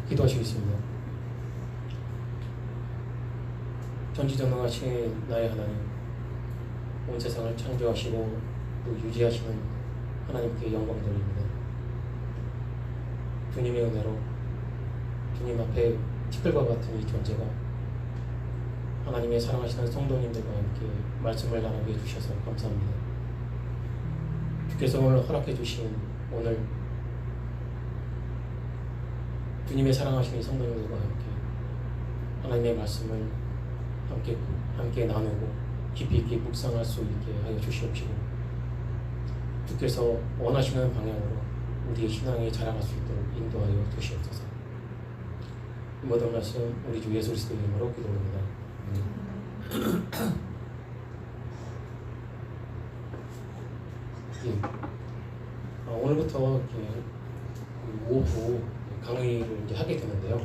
기도하시겠습니다. 전지전능하신 나의 하나님, 온 세상을 창조하시고 또 유지하시는 하나님께 영광 돌립니다. 주님의 은혜로 주님 앞에 티끌과 같은 이 존재가 하나님의 사랑하시는 성도님들과 함께 말씀을 나누게 해주셔서 감사합니다. 주께서 오늘 허락해 주신 오늘 주님의 사랑하시는 성도님들과 함께 하나님의 말씀을 함께 나누고 깊이 있게 묵상할 수 있게 하여 주시옵시고, 주께서 원하시는 방향으로 우리의 신앙이 자라갈 수 있도록 인도하여 주시옵소서. 이 모든 말씀 우리 주 예수 그리스도의 이름으로 기도합니다. 오늘부터 이렇게 오후 강의를 이제 하게 되는데요.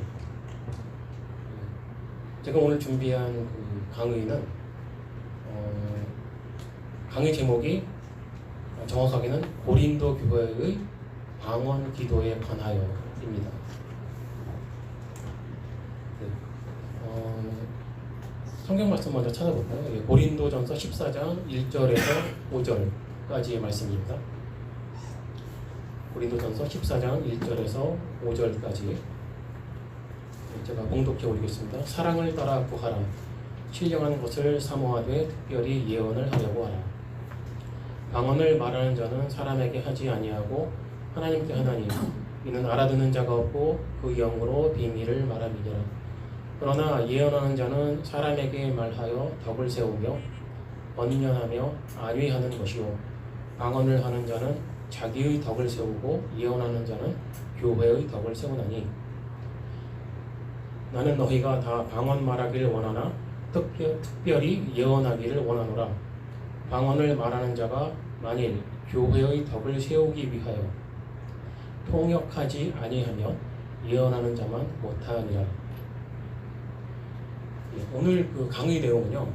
제가 오늘 준비한 그 강의는 강의 제목이 정확하게는 고린도 교회의 방언 기도에 관하여입니다. 성경 말씀 먼저 찾아볼까요? 고린도전서 14장 1절에서 5절까지의 말씀입니다. 고린도전서 14장 1절에서 5절까지 제가 봉독해 올리겠습니다. 사랑을 따라 구하라. 신령한 것을 사모하되 특별히 예언을 하려고 하라. 방언을 말하는 자는 사람에게 하지 아니하고 하나님께 하나니 이는 알아듣는 자가 없고 그 영으로 비밀을 말함이니라. 그러나 예언하는 자는 사람에게 말하여 덕을 세우며 언변하며 안위하는 것이요, 방언을 하는 자는 자기의 덕을 세우고 예언하는 자는 교회의 덕을 세우나니, 나는 너희가 다 방언 말하기를 원하나 특별히 예언하기를 원하노라. 방언을 말하는 자가 만일 교회의 덕을 세우기 위하여 통역하지 아니하며 예언하는 자만 못하니라. 오늘 그 강의 내용은요,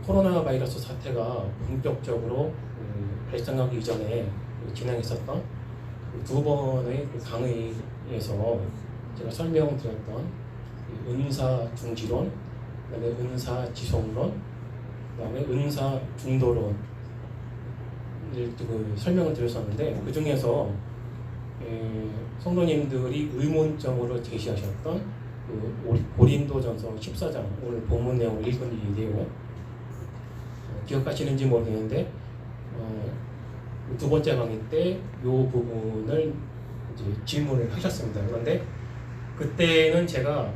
코로나 바이러스 사태가 본격적으로 발생하기 이전에 진행했었던 두 번의 강의에서 제가 설명드렸던 은사 중지론, 그다음에 은사 지속론, 그다음에 은사 중도론 설명을 드렸었는데, 그 중에서 성도님들이 의문점으로 제시하셨던 고린도전서 14장 오늘 본문 내용을 읽은 이 내용 기억하시는지 모르겠는데, 두 번째 강의 때 이 부분을 이제 질문을 하셨습니다. 그런데 그때는 제가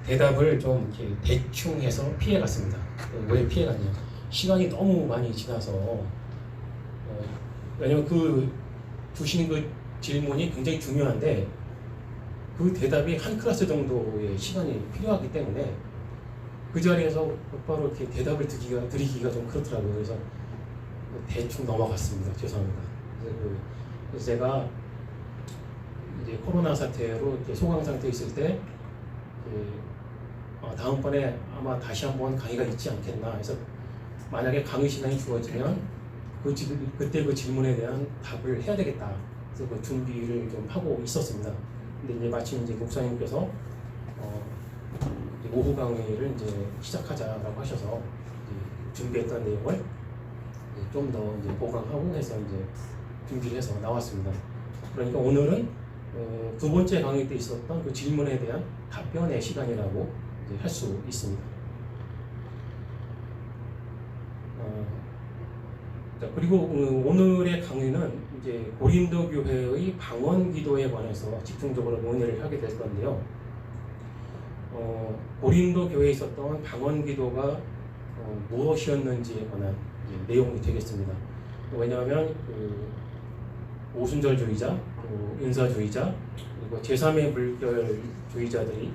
대답을 좀 이렇게 대충 해서 피해갔습니다. 왜 피해갔냐? 시간이 너무 많이 지나서, 왜냐면 그 주신 그 질문이 굉장히 중요한데 그 대답이 한 클래스 정도의 시간이 필요하기 때문에 그 자리에서 곧바로 이렇게 대답을 드리기가 좀 그렇더라고요. 그래서 대충 넘어갔습니다. 죄송합니다. 그래서 제가 이제 코로나 사태로 이렇게 소강 상태에 있을 때 다음번에 아마 다시 한번 강의가 있지 않겠나 해서, 만약에 강의 시간이 주어지면 그때 그 질문에 대한 답을 해야 되겠다. 그래서 그 준비를 좀 하고 있었습니다. 근데 이제 마침 이제 목사님께서 오후 강의를 이제 시작하자라고 하셔서 이제 준비했던 내용을 좀 더 이제 보강하고 해서 이제 준비를 해서 나왔습니다. 그러니까 오늘은 두 번째 강의 때 있었던 그 질문에 대한 답변의 시간이라고 할 수 있습니다. 그리고 오늘의 강의는 이제 고린도 교회의 방언 기도에 관해서 집중적으로 논의를 하게 될 건데요. 고린도 교회에 있었던 방언 기도가 무엇이었는지에 관한 내용이 되겠습니다. 왜냐하면 오순절주의자, 인사주의자, 그리고 제3의 불결주의자들이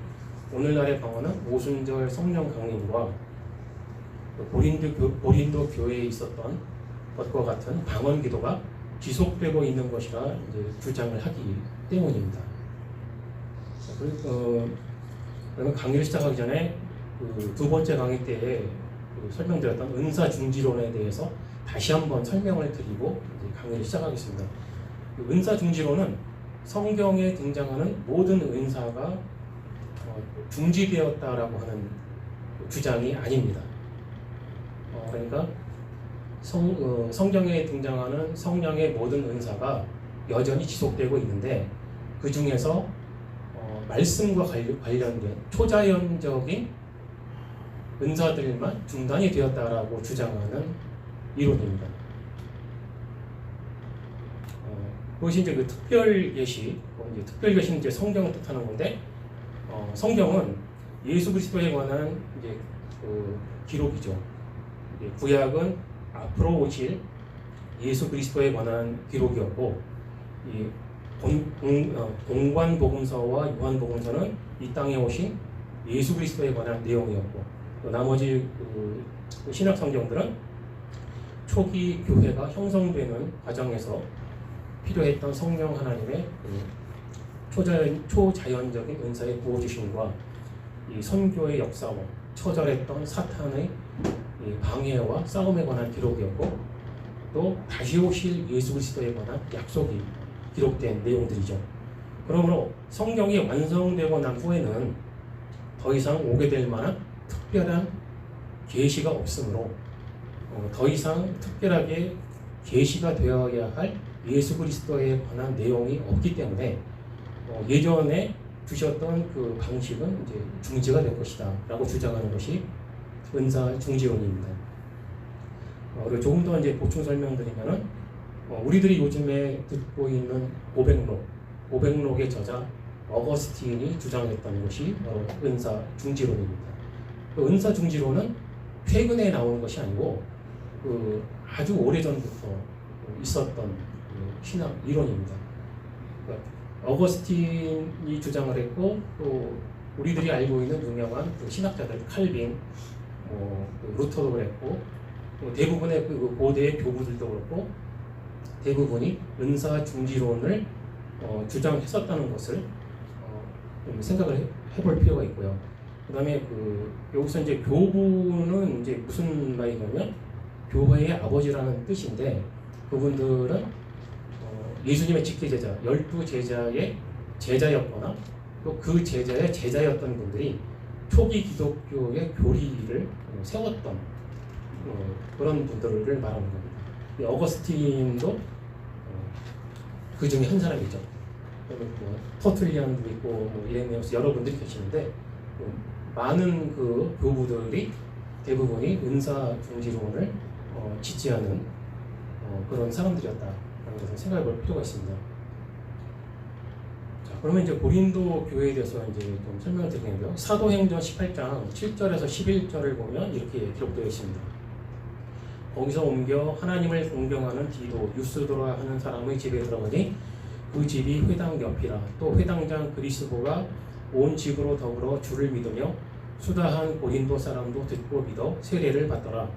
오늘날의 방언은 오순절 성령 강림과 고린도 교회에 있었던 것과 같은 방언 기도가 지속되고 있는 것이라 이제 주장을 하기 때문입니다. 그러면 강의를 시작하기 전에 두 번째 강의 때에 설명드렸던 은사 중지론에 대해서 다시 한번 설명을 드리고 이제 강의를 시작하겠습니다. 은사 중지론은 성경에 등장하는 모든 은사가 중지되었다라고 하는 주장이 아닙니다. 그러니까 성경에 등장하는 성령의 모든 은사가 여전히 지속되고 있는데 그 중에서 말씀과 관련된 초자연적인 은사들만 중단이 되었다라고 주장하는 이론입니다. 그것이 이제 그 특별 계시, 특별 계시는 이제 성경을 뜻하는 건데, 성경은 예수 그리스도에 관한 이제 그 기록이죠. 구약은 앞으로 오실 예수 그리스도에 관한 기록이었고, 이 공관복음서와 요한복음서는 이 땅에 오신 예수 그리스도에 관한 내용이었고, 또 나머지 그 신약 성경들은 초기 교회가 형성되는 과정에서 필요했던 성령 하나님의 초자연적인 은사의 부어주심과 이 선교의 역사와 처절했던 사탄의 방해와 싸움에 관한 기록이었고, 또 다시 오실 예수 그리스도에 관한 약속이 기록된 내용들이죠. 그러므로 성경이 완성되고 난 후에는 더 이상 오게 될 만한 특별한 계시가 없으므로 더 이상 특별하게 계시가 되어야 할 예수 그리스도에 관한 내용이 없기 때문에 예전에 두셨던 그 방식은 이제 중지가 될 것이다 라고 주장하는 것이 은사 중지론입니다. 그리고 조금 더 이제 보충 설명드리면은 우리들이 요즘에 듣고 있는 고백록의 저자 어거스틴이 주장했던 것이 바로 은사 중지론입니다. 그 은사 중지론은 최근에 나온 것이 아니고 그 아주 오래전부터 있었던 신학 이론입니다. 그러니까 어거스틴이 주장을 했고, 또 우리들이 알고 있는 유명한 그 신학자들 칼빈, 루터도 그랬고, 대부분의 그 고대의 교부들도 그렇고 대부분이 은사 중지론을 주장했었다는 것을 좀 생각을 해볼 필요가 있고요. 그다음에 여기서 이제 교부는 이제 무슨 말이냐면 교회의 아버지라는 뜻인데, 그분들은 예수님의 직계제자 12제자의 제자였거나 또 그 제자의 제자였던 분들이 초기 기독교의 교리를 세웠던 그런 분들을 말하는 겁니다. 어거스틴도 그 중에 한 사람이죠. 터툴리안도 있고 이레네우스 여러 분들이 계시는데, 많은 그 교부들이 대부분이 은사 중지론을 지지하는 그런 사람들이었다라는 것을 생각해 볼 필요가 있습니다. 자, 그러면 이제 고린도 교회에 대해서 이제 좀 설명을 드리겠는데요. 사도행전 18장 7절에서 11절을 보면 이렇게 기록되어 있습니다. 거기서 옮겨 하나님을 공경하는 디도, 유스도라 하는 사람의 집에 들어가니 그 집이 회당 옆이라. 또 회당장 그리스도가 온 집으로 더불어 주를 믿으며 수다한 고린도 사람도 듣고 믿어 세례를 받더라.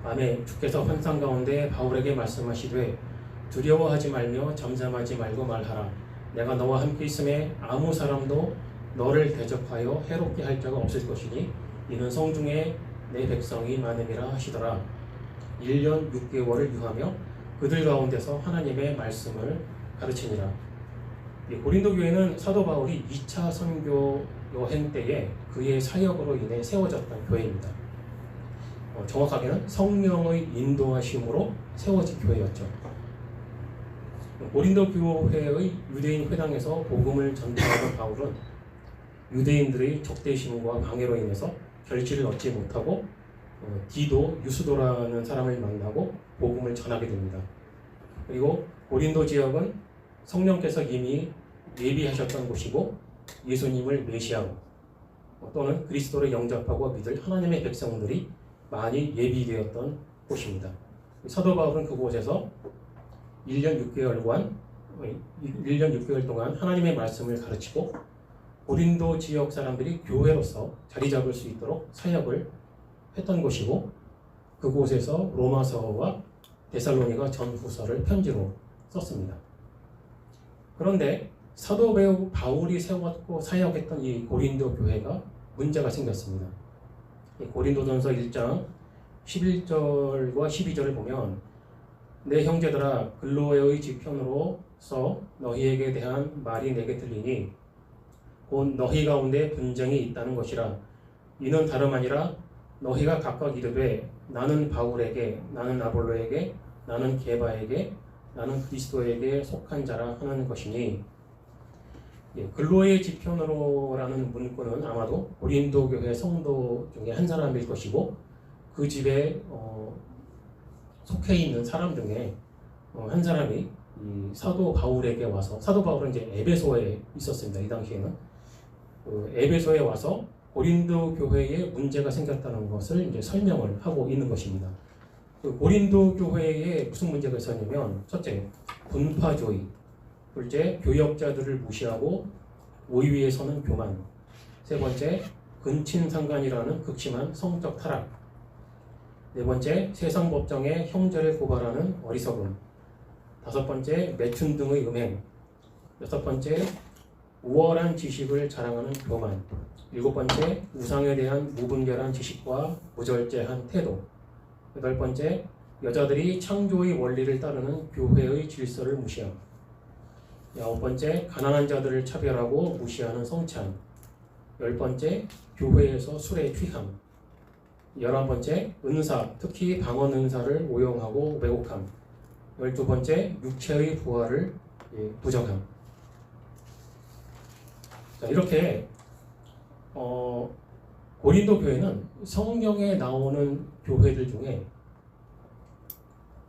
밤에 주께서 환상 가운데 바울에게 말씀하시되 두려워하지 말며 잠잠하지 말고 말하라. 내가 너와 함께 있음에 아무 사람도 너를 대적하여 해롭게 할 자가 없을 것이니 이는 성중에 내 백성이 많음이라 하시더라. 1년 6개월을 유하며 그들 가운데서 하나님의 말씀을 가르치니라. 고린도 교회는 사도 바울이 2차 선교 여행 때에 그의 사역으로 인해 세워졌던 교회입니다. 정확하게는 성령의 인도하심으로 세워진 교회였죠. 고린도 교회의 유대인 회당에서 복음을 전파하던 바울은 유대인들의 적대심과 방해로 인해서 결실을 얻지 못하고 디도, 유스도라는 사람을 만나고 복음을 전하게 됩니다. 그리고 고린도 지역은 성령께서 이미 예비하셨던 곳이고 예수님을 메시아로 또는 그리스도를 영접하고 믿을 하나님의 백성들이 많이 예비되었던 곳입니다. 사도 바울은 그곳에서 1년 6개월 동안 하나님의 말씀을 가르치고 고린도 지역 사람들이 교회로서 자리 잡을 수 있도록 사역을 했던 곳이고, 그곳에서 로마서와 데살로니가 전후서를 편지로 썼습니다. 그런데 사도 바울이 세웠고 사역했던 이 고린도 교회가 문제가 생겼습니다. 고린도전서 1장 11절과 12절을 보면 내 형제들아 글로에의 지편으로 너희에게 대한 말이 내게 들리니 곧 너희 가운데 분쟁이 있다는 것이라. 이는 다름 아니라 너희가 각각 이르되 나는 바울에게, 나는 아볼로에게, 나는 게바에게, 나는 그리스도에게 속한 자라 하는 것이니. 글로의 지편으로라는 문구는 아마도 고린도 교회 성도 중에 한 사람일 것이고, 그 집에 속해 있는 사람 중에 한 사람이 이 사도 바울에게 와서, 사도 바울은 이제 에베소에 있었습니다. 이 당시에는 에베소에 와서 고린도 교회에 문제가 생겼다는 것을 이제 설명을 하고 있는 것입니다. 고린도 교회에 무슨 문제가 있었냐면, 첫째, 분파주의, 둘째, 교역자들을 무시하고 우위에 서는 교만, 세 번째, 근친상간이라는 극심한 성적 타락, 네 번째, 세상 법정에 형제를 고발하는 어리석음, 다섯 번째, 매춘 등의 음행, 여섯 번째, 우월한 지식을 자랑하는 교만, 일곱 번째, 우상에 대한 무분별한 지식과 무절제한 태도, 여덟 번째, 여자들이 창조의 원리를 따르는 교회의 질서를 무시함, 아홉 번째, 가난한 자들을 차별하고 무시하는 성찬, 열 번째, 교회에서 술에 취함, 11번째, 은사, 특히 방언 은사를 오용하고 왜곡함, 12번째, 육체의 부활을 부정함. 자, 이렇게 고린도 교회는 성경에 나오는 교회들 중에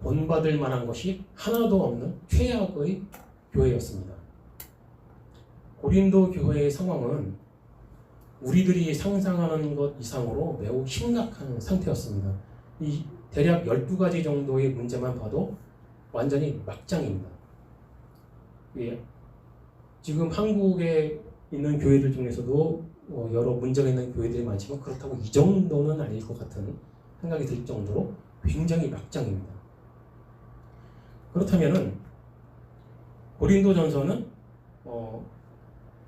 본받을 만한 것이 하나도 없는 최악의 교회였습니다. 고린도 교회의 상황은 우리들이 상상하는 것 이상으로 매우 심각한 상태였습니다. 이 대략 12가지 정도의 문제만 봐도 완전히 막장입니다. 지금 한국에 있는 교회들 중에서도 여러 문제가 있는 교회들이 많지만 그렇다고 이 정도는 아닐 것 같은 생각이 들 정도로 굉장히 막장입니다. 그렇다면은 고린도전서는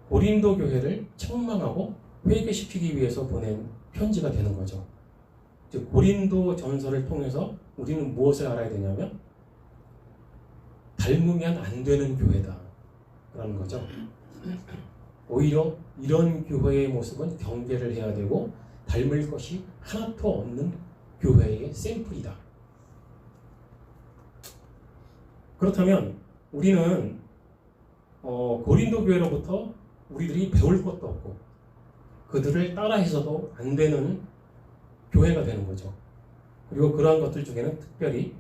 고린도 교회를 책망하고 회개시키기 위해서 보낸 편지가 되는 거죠. 즉 고린도전서를 통해서 우리는 무엇을 알아야 되냐면 닮으면 안 되는 교회다라는 거죠. 오히려 이런 교회의 모습은 경계를 해야 되고 닮을 것이 하나도 없는 교회의 샘플이다. 그렇다면 우리는 고린도 교회로부터 우리들이 배울 것도 없고 그들을 따라해서도 안 되는 교회가 되는 거죠. 그리고 그러한 것들 중에는 특별히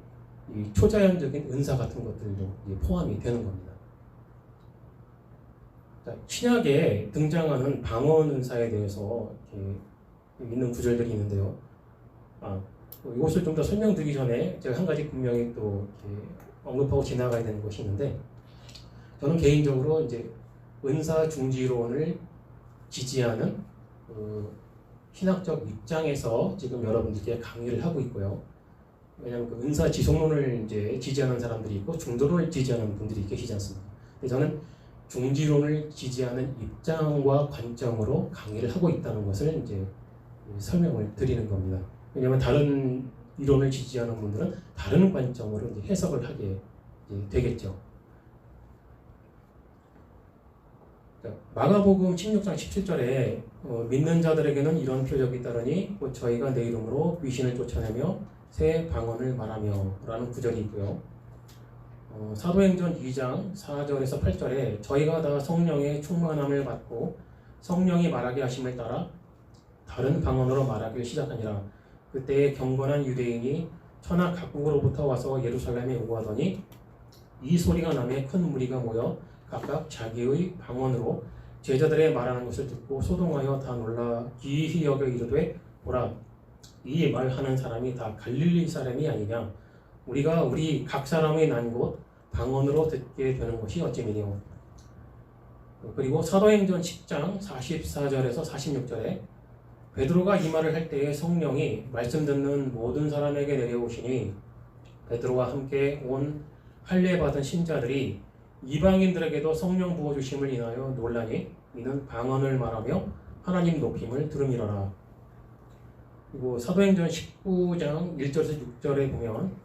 이 초자연적인 은사 같은 것들도 포함이 되는 겁니다. 자, 신약에 등장하는 방언 은사에 대해서 이렇게 있는 구절들이 있는데요. 이것을 좀 더 설명드리기 전에 제가 한 가지 분명히 또 이렇게 언급하고 지나가야 되는 것이 있는데, 저는 개인적으로 이제 은사 중지론을 지지하는 신학적 입장에서 지금 여러분들께 강의를 하고 있고요. 왜냐하면 그 은사 지속론을 이제 지지하는 사람들이 있고 중도론을 지지하는 분들이 계시지 않습니까? 근데 저는 중지론을 지지하는 입장과 관점으로 강의를 하고 있다는 것을 이제 설명을 드리는 겁니다. 왜냐하면 다른 이론을 지지하는 분들은 다른 관점으로 이제 해석을 하게 되겠죠. 마가복음 16장 17절에 믿는 자들에게는 이런 표적이 따르니 곧 저희가 내 이름으로 귀신을 쫓아내며 새 방언을 말하며 라는 구절이 있고요. 사도행전 2장 4절에서 8절에 저희가 다 성령의 충만함을 받고 성령이 말하게 하심을 따라 다른 방언으로 말하기를 시작하니라. 그때에 경건한 유대인이 천하 각국으로부터 와서 예루살렘에 오고 하더니 이 소리가 나매 큰 무리가 모여 각각 자기의 방언으로 제자들의 말하는 것을 듣고 소동하여 다 놀라 기이히 여겨 이르되 보라, 이 말하는 사람이 다 갈릴리 사람이 아니냐. 우리가 우리 각 사람의 난 곳 방언으로 듣게 되는 것이 어찌미뇨. 그리고 사도행전 10장 44절에서 46절에 베드로가 이 말을 할 때에 성령이 말씀 듣는 모든 사람에게 내려오시니 베드로와 함께 온 할례 받은 신자들이 이방인들에게도 성령 부어주심을 인하여 놀라니 이는 방언을 말하며 하나님 높임을 들음이러라. 그리고 사도행전 19장 1절에서 6절에 보면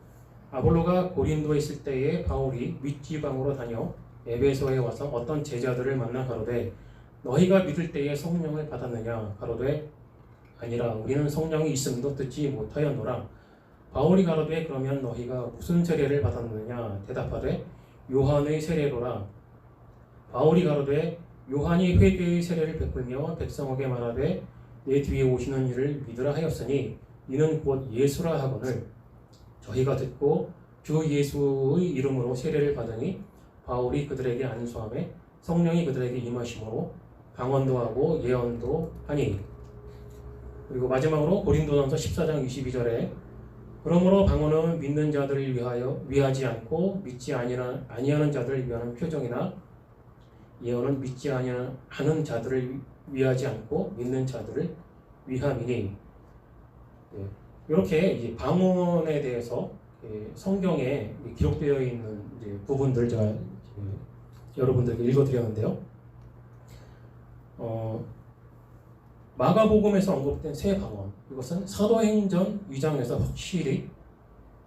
아볼로가 고린도에 있을 때에 바울이 윗지방으로 다녀 에베소에 와서 어떤 제자들을 만나 가로되 너희가 믿을 때에 성령을 받았느냐 가로되 아니라 우리는 성령이 있음도 듣지 못하였노라. 바울이 가로되 그러면 너희가 무슨 세례를 받았느냐 대답하되 요한의 세례로라. 바울이 가로되 요한이 회개의 세례를 베풀며 백성에게 말하되 내 뒤에 오시는 이를 믿으라 하였으니 이는 곧 예수라 하거늘 저희가 듣고 주 예수의 이름으로 세례를 받으니 바울이 그들에게 안수하매 성령이 그들에게 임하심으로 방언도 하고 예언도 하니. 그리고 마지막으로 고린도전서 14장 22절에 그러므로 방언은 믿는 자들을 위하지 않고 믿지 아니하는 자들을 위하는 표정이나 예언은 믿지 아니하는 자들을 위하지 않고 믿는 자들을 위함이니. 이렇게 이제 방언에 대해서 성경에 기록되어 있는 이제 부분들 제가 여러분들께 읽어드렸는데요. 마가복음에서 언급된 세 방언, 이것은 사도행전 2장에서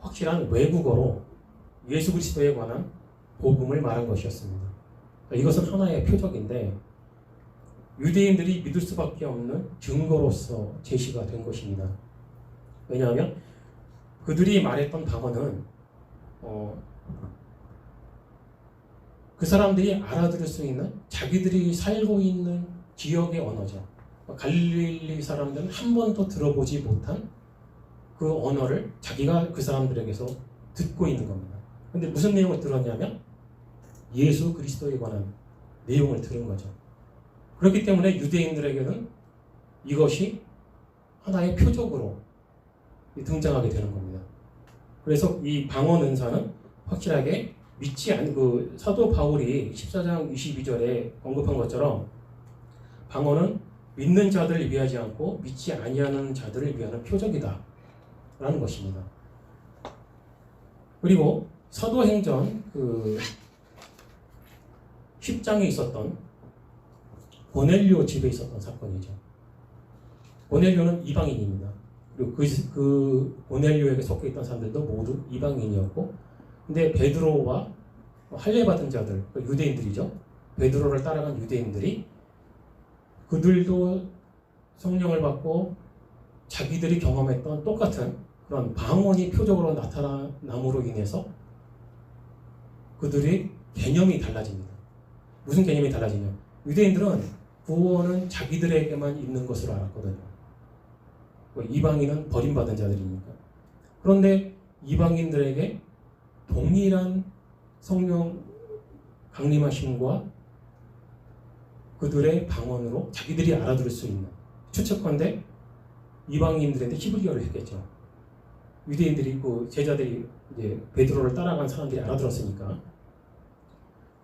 확실한 외국어로 예수 그리스도에 관한 복음을 말한 것이었습니다. 이것은 하나의 표적인데 유대인들이 믿을 수밖에 없는 증거로서 제시가 된 것입니다. 왜냐하면 그들이 말했던 방언은 그 사람들이 알아들을 수 있는 자기들이 살고 있는 지역의 언어죠. 갈릴리 사람들은 한 번도 들어보지 못한 그 언어를 자기가 그 사람들에게서 듣고 있는 겁니다. 근데 무슨 내용을 들었냐면 예수 그리스도에 관한 내용을 들은 거죠. 그렇기 때문에 유대인들에게는 이것이 하나의 표적으로 등장하게 되는 겁니다. 그래서 이 방언 은사는 확실하게 사도 바울이 14장 22절에 언급한 것처럼 방언은 믿는 자들을 위하지 않고 믿지 아니하는 자들을 위하는 표적이다 라는 것입니다. 그리고 사도행전 10장에 있었던 고넬료 집에 있었던 사건이죠. 고넬료는 이방인입니다. 그리고 그 고넬료에게 속해 있던 사람들도 모두 이방인이었고, 근데 베드로와 할례받은 자들, 유대인들이죠. 베드로를 따라간 유대인들이 그들도 성령을 받고 자기들이 경험했던 똑같은 그런 방언이 표적으로 나타남으로 인해서 그들의 개념이 달라집니다. 무슨 개념이 달라지냐? 유대인들은 구원은 자기들에게만 있는 것으로 알았거든요. 이방인은 버림받은 자들이니까. 그런데 이방인들에게 동일한 성령 강림하심과 그들의 방언으로 자기들이 알아들을 수 있는, 추측컨대 이방인들한테 히브리어를 했겠죠. 유대인들이 제자들이 이제 베드로를 따라간 사람들이 알아들었으니까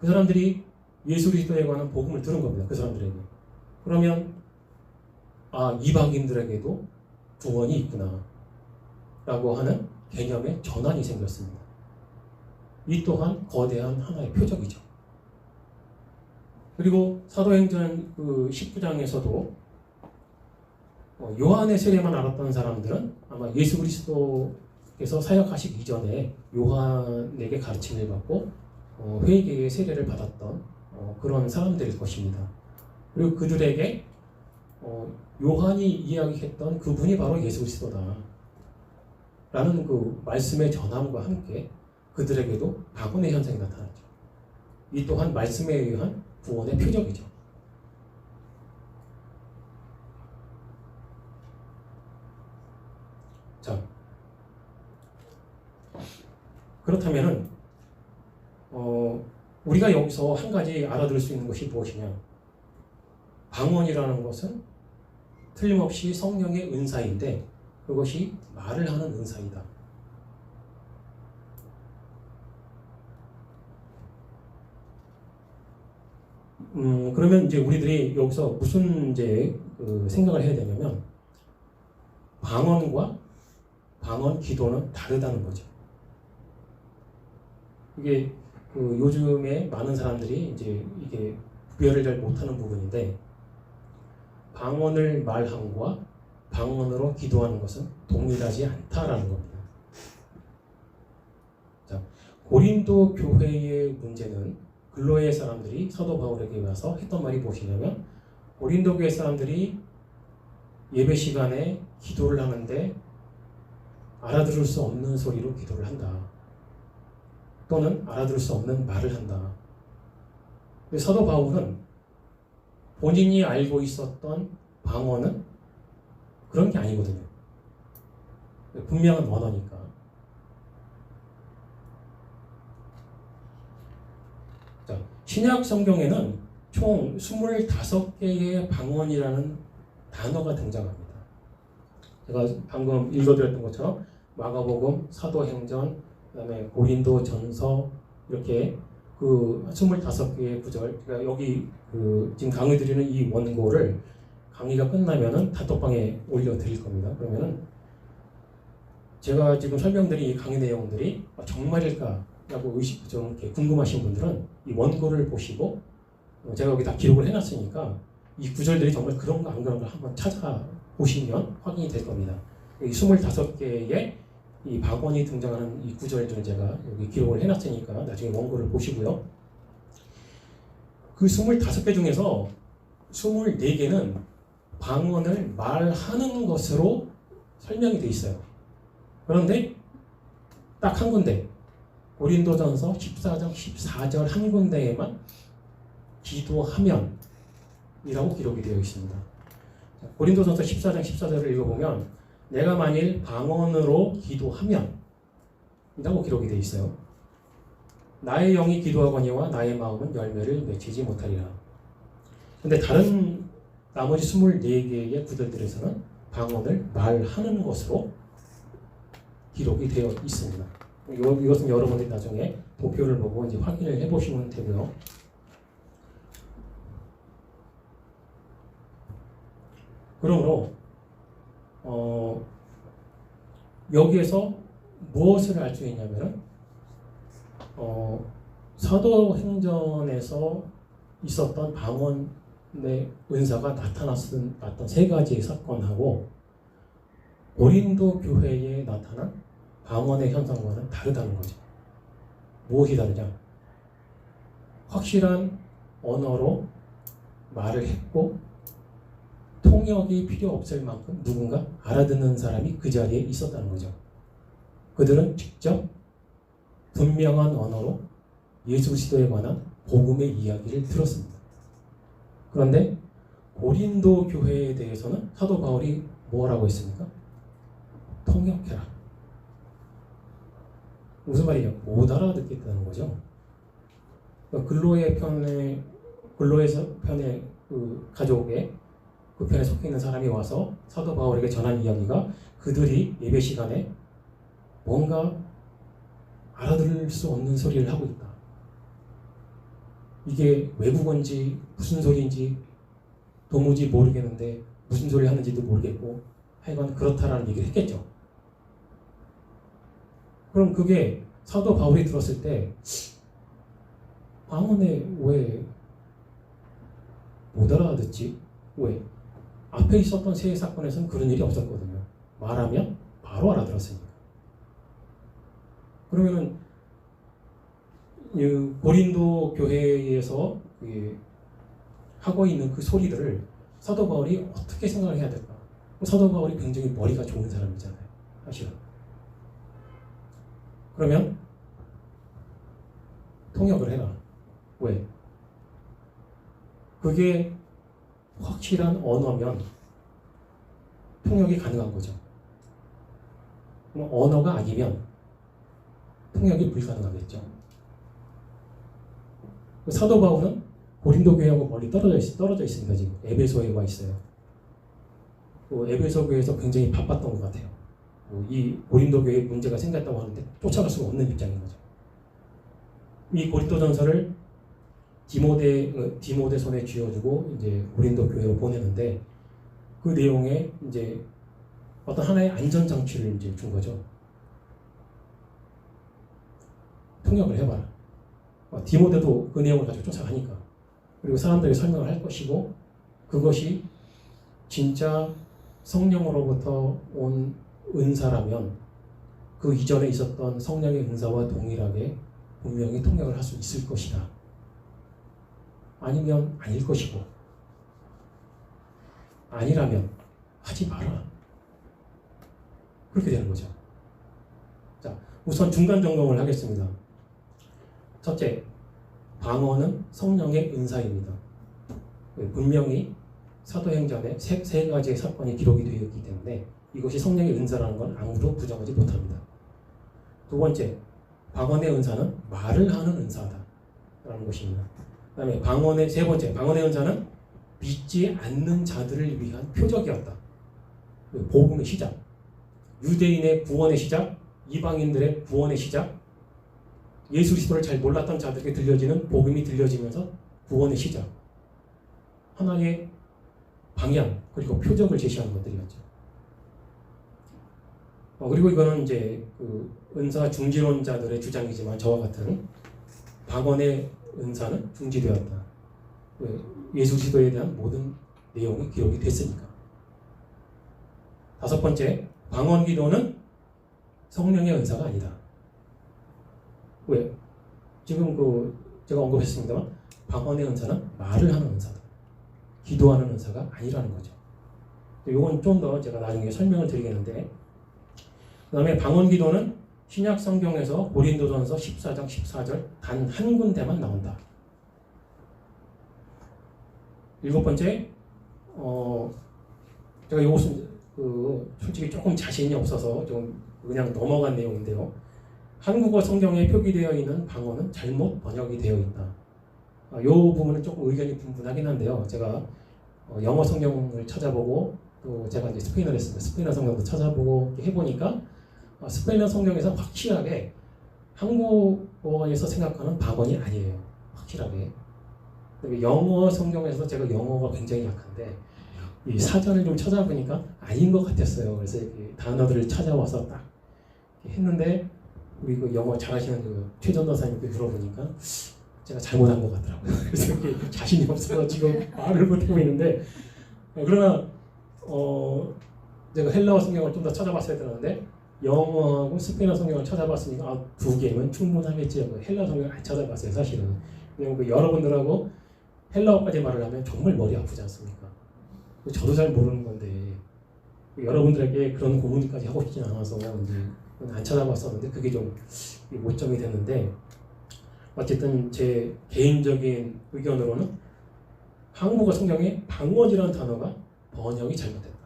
그 사람들이 예수 그리스도에 관한 복음을 들은 겁니다. 그 사람들에게. 그러면 이방인들에게도 구원이 있구나 라고 하는 개념의 전환이 생겼습니다. 이 또한 거대한 하나의 표적이죠. 그리고 사도행전 19장에서도 요한의 세례만 알았던 사람들은 아마 예수 그리스도께서 사역하시기 이전에 요한에게 가르침을 받고 회개의 세례를 받았던 그런 사람들일 것입니다. 그리고 그들에게 요한이 이야기했던 그분이 바로 예수 그리스도다 라는 그 말씀의 전함과 함께 그들에게도 방언의 현상이 나타났죠. 이 또한 말씀에 의한 구원의 표적이죠. 자, 그렇다면은 우리가 여기서 한 가지 알아들을 수 있는 것이 무엇이냐? 방언이라는 것은 틀림없이 성령의 은사인데 그것이 말을 하는 은사이다. 그러면 이제 우리들이 여기서 무슨 생각을 해야 되냐면 방언과 방언 기도는 다르다는 거죠. 이게 요즘에 많은 사람들이 이게 구별을 잘 못하는 부분인데 방언을 말함과 방언으로 기도하는 것은 동일하지 않다라는 겁니다. 자, 고린도 교회의 문제는 글로의 사람들이 사도 바울에게 와서 했던 말이 무엇이냐면 고린도 교회 사람들이 예배 시간에 기도를 하는데 알아들을 수 없는 소리로 기도를 한다. 또는 알아들을 수 없는 말을 한다. 근데 사도 바울은 본인이 알고 있었던 방언은 그런 게 아니거든요. 분명한 언어니까. 자, 신약 성경에는 총 25개의 방언이라는 단어가 등장합니다. 제가 방금 읽어드렸던 것처럼 마가복음, 사도행전, 그다음에 고린도전서 이렇게 그 25개의 구절, 그러니까 여기 지금 강의 드리는 이 원고를 강의가 끝나면은 단톡방에 올려드릴 겁니다. 그러면은 제가 지금 설명드린 이 강의 내용들이 정말일까라고 좀 이렇게 궁금하신 분들은 이 원고를 보시고 제가 여기 다 기록을 해놨으니까 이 구절들이 정말 그런가 안 그런가 한번 찾아보시면 확인이 될 겁니다. 이 25개의 이 방언이 등장하는 이 구절들은 제가 여기 기록을 해놨으니까 나중에 원고를 보시고요. 그 25개 중에서 24개는 방언을 말하는 것으로 설명이 돼 있어요. 그런데 딱 한 군데, 고린도전서 14장 14절 한 군데에만 기도하면 이라고 기록이 되어 있습니다. 고린도전서 14장 14절을 읽어보면 내가 만일 방언으로 기도하면 이라고 기록이 되어 있어요. 나의 영이 기도하거니와 나의 마음은 열매를 맺히지 못하리라. 근데 다른 나머지 24개의 구절들에서는 방언을 말하는 것으로 기록이 되어 있습니다. 이것은 여러분들이 나중에 도표를 보고 이제 확인을 해보시면 되고요. 그러므로 여기에서 무엇을 알 수 있냐면은 사도행전에서 있었던 방언의 은사가 나타났던 세 가지의 사건하고 고린도 교회에 나타난 방언의 현상과는 다르다는 거죠. 무엇이 다르냐? 확실한 언어로 말을 했고 통역이 필요 없을 만큼 누군가 알아듣는 사람이 그 자리에 있었다는 거죠. 그들은 직접 분명한 언어로 예수 그리스도에 관한 복음의 이야기를 들었습니다. 그런데 고린도 교회에 대해서는 사도 바울이 뭐라고 했습니까? 통역해라. 무슨 말이냐? 못 알아듣겠다는 거죠. 글로의 편의 그 가족의 그 편에 속해 있는 사람이 와서 사도 바울에게 전한 이야기가 그들이 예배 시간에 뭔가 알아들을 수 없는 소리를 하고 있다. 이게 외국어인지 무슨 소리인지 도무지 모르겠는데 무슨 소리 하는지도 모르겠고 하여간 그렇다라는 얘기를 했겠죠. 그럼 그게 사도 바울이 들었을 때 방언에 왜 못 알아듣지? 왜? 앞에 있었던 세 사건에서는 그런 일이 없었거든요. 말하면 바로 알아들었으니까. 그러면은 고린도 교회에서 하고 있는 그 소리들을 사도 바울이 어떻게 생각을 해야 될까? 사도 바울이 굉장히 머리가 좋은 사람이잖아요. 사실은. 그러면 통역을 해라. 왜? 그게 확실한 언어면 통역이 가능한 거죠. 언어가 아니면 통역이 불가능하겠죠. 사도 바울은 고린도 교회하고 멀리 떨어져 있습니다. 지금 에베소에 와 있어요. 에베소 교회에서 굉장히 바빴던 것 같아요. 이 고린도 교회에 문제가 생겼다고 하는데 쫓아갈 수가 없는 입장인 거죠. 이 고린도전서를 디모데 손에 쥐어주고 이제 고린도 교회로 보내는데 그 내용에 이제 어떤 하나의 안전 장치를 이제 준 거죠. 통역을 해봐라. 디모데도 그 내용을 가지고 쫓아가니까. 그리고 사람들이 설명을 할 것이고 그것이 진짜 성령으로부터 온 은사라면 그 이전에 있었던 성령의 은사와 동일하게 분명히 통역을 할 수 있을 것이다 아니면 아닐 것이고, 아니라면 하지 마라. 그렇게 되는 거죠. 자, 우선 중간 점검을 하겠습니다. 첫째, 방언은 성령의 은사입니다. 분명히 사도행전에 세 가지의 사건이 기록이 되어 있기 때문에 이것이 성령의 은사라는 건 아무도 부정하지 못합니다. 두 번째, 방언의 은사는 말을 하는 은사다라는 것입니다. 그 다음에 세 번째, 방언의 은사는 믿지 않는 자들을 위한 표적이었다. 복음의 시작, 유대인의 구원의 시작, 이방인들의 구원의 시작, 예수 그리스도를 잘 몰랐던 자들에게 들려지는 복음이 들려지면서 구원의 시작, 하나의 방향 그리고 표적을 제시하는 것들이었죠. 그리고 이거는 이제 그 은사 중지론자들의 주장이지만 저와 같은 방언의 은사는 중지되었다. 예수 그리스도에 대한 모든 내용이 기록이 됐으니까. 다섯 번째, 방언 기도는 성령의 은사가 아니다. 왜? 지금 제가 언급했습니다만 방언의 은사는 말을 하는 은사다. 기도하는 은사가 아니라는 거죠. 이건 좀 더 제가 나중에 설명을 드리겠는데, 그 다음에 방언 기도는 신약 성경에서 고린도전서 14장 14절 단 한 군데만 나온다. 일곱 번째, 제가 이것은 솔직히 조금 자신이 없어서 좀 그냥 넘어간 내용인데요. 한국어 성경에 표기되어 있는 방언은 잘못 번역이 되어 있다. 이 부분은 조금 의견이 분분하긴 한데요. 제가 영어 성경을 찾아보고 또 제가 이제 스페인어를 했습니다. 스페인어 성경도 찾아보고 해보니까 스페인어 성경에서 확실하게 한국어에서 생각하는 방언이 아니에요. 확실하게. 영어 성경에서 제가 영어가 굉장히 약한데 이 사전을 좀 찾아보니까 아닌 것 같았어요. 그래서 단어들을 찾아와서 딱 했는데 우리 영어 잘하시는 최 전도사님께 물어보니까 제가 잘못한 것 같더라고요. 그래서 자신이 없어서 지금 말을 못하고 있는데, 그러나 제가 헬라어 성경을 좀 더 찾아봤어야 되는데 영어하고 스페인어 성경을 찾아봤으니까 두 개면 충분하겠지. 헬라어 성경을 안 찾아봤어요, 사실은. 왜냐면 여러분들하고 헬라어까지 말을 하면 정말 머리 아프지 않습니까? 저도 잘 모르는 건데 여러분들에게 그런 고문까지 하고 싶진 않아서 이제 안 찾아봤었는데 그게 좀 오점이 됐는데, 어쨌든 제 개인적인 의견으로는 한국어 성경에 방언이라는 단어가 번역이 잘못됐다.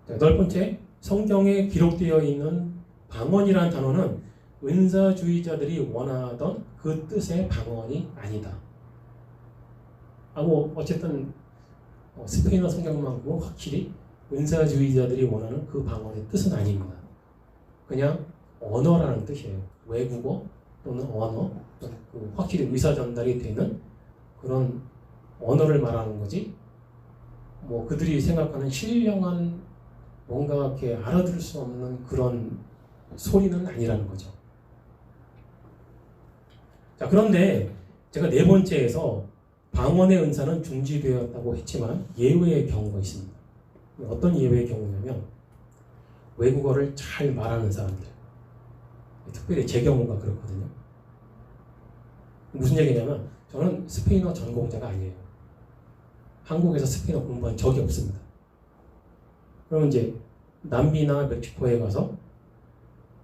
여덟 번째, 성경에 기록되어 있는 방언이라는 단어는 은사주의자들이 원하던 그 뜻의 방언이 아니다. 어쨌든 스페인어 성경만큼 확실히 은사주의자들이 원하는 그 방언의 뜻은 아닙니다. 그냥 언어라는 뜻이에요. 외국어 또는 언어, 확실히 의사 전달이 되는 그런 언어를 말하는 거지. 그들이 생각하는 신령한 뭔가 이렇게 알아들을 수 없는 그런 소리는 아니라는 거죠. 자, 그런데 제가 네 번째에서 방언의 은사는 중지되었다고 했지만 예외의 경우가 있습니다. 어떤 예외의 경우냐면 외국어를 잘 말하는 사람들, 특별히 제 경우가 그렇거든요. 무슨 얘기냐면 저는 스페인어 전공자가 아니에요. 한국에서 스페인어 공부한 적이 없습니다. 그럼 이제 남미나 멕시코에 가서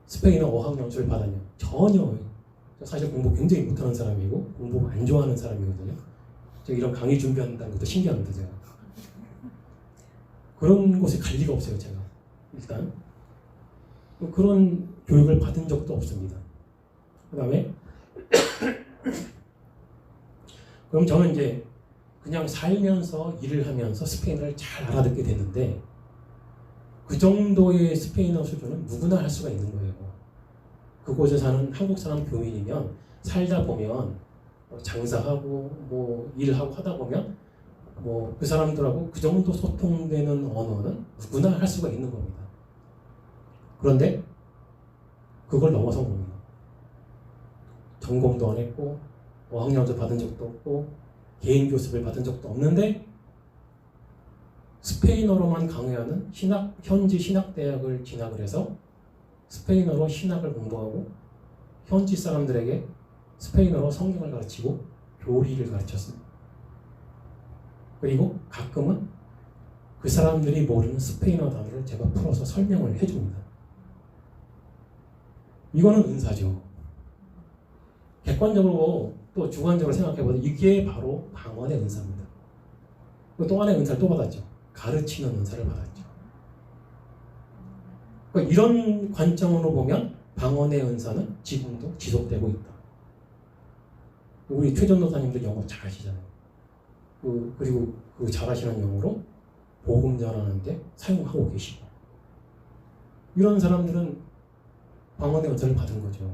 스페인어 어학연수를 받았냐? 전혀. 사실 공부 굉장히 못하는 사람이고 공부 안 좋아하는 사람이거든요. 제가 이런 강의 준비한다는 것도 신기합니다. 제가 그런 곳에 갈 리가 없어요. 제가 일단 그런 교육을 받은 적도 없습니다. 그 다음에 그럼 저는 이제 그냥 살면서 일을 하면서 스페인어를 잘 알아듣게 됐는데 그 정도의 스페인어 수준은 누구나 할 수가 있는 거예요. 그곳에 사는 한국 사람 교민이면 살다 보면 장사하고 일하고 하다 보면 그 사람들하고 그 정도 소통되는 언어는 누구나 할 수가 있는 겁니다. 그런데 그걸 넘어선 겁니다. 전공도 안 했고 어학연수 받은 적도 없고 개인 교습을 받은 적도 없는데 스페인어로만 강의하는 현지 신학대학을 진학을 해서 스페인어로 신학을 공부하고 현지 사람들에게 스페인어로 성경을 가르치고 교리를 가르쳤습니다. 그리고 가끔은 그 사람들이 모르는 스페인어 단어를 제가 풀어서 설명을 해줍니다. 이거는 은사죠. 객관적으로 또 주관적으로 생각해보면 이게 바로 방언의 은사입니다. 또 하나의 은사를 또 받았죠. 가르치는 은사를 받았죠. 그러니까 이런 관점으로 보면 방언의 은사는 지금도 지속되고 있다. 우리 최전도사님들 영어 잘하시잖아요. 그리고 그 잘하시는 영어로 복음 전하는데 사용하고 계시고, 이런 사람들은 방언의 은사를 받은 거죠.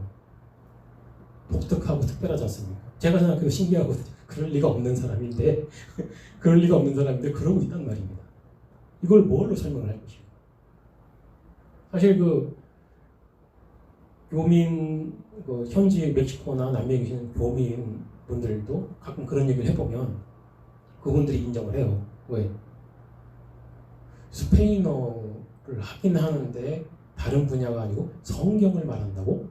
독특하고 특별하지 않습니까? 제가 생각해도 신기하거든요. 그럴 리가 없는 사람인데 그러고 있단 말입니다. 이걸 뭘로 설명을 할 것인가? 사실 교민, 현지 멕시코나 남미에 계시는 교민 분들도 가끔 그런 얘기를 해보면 그분들이 인정을 해요. 왜? 스페인어를 하긴 하는데 다른 분야가 아니고 성경을 말한다고?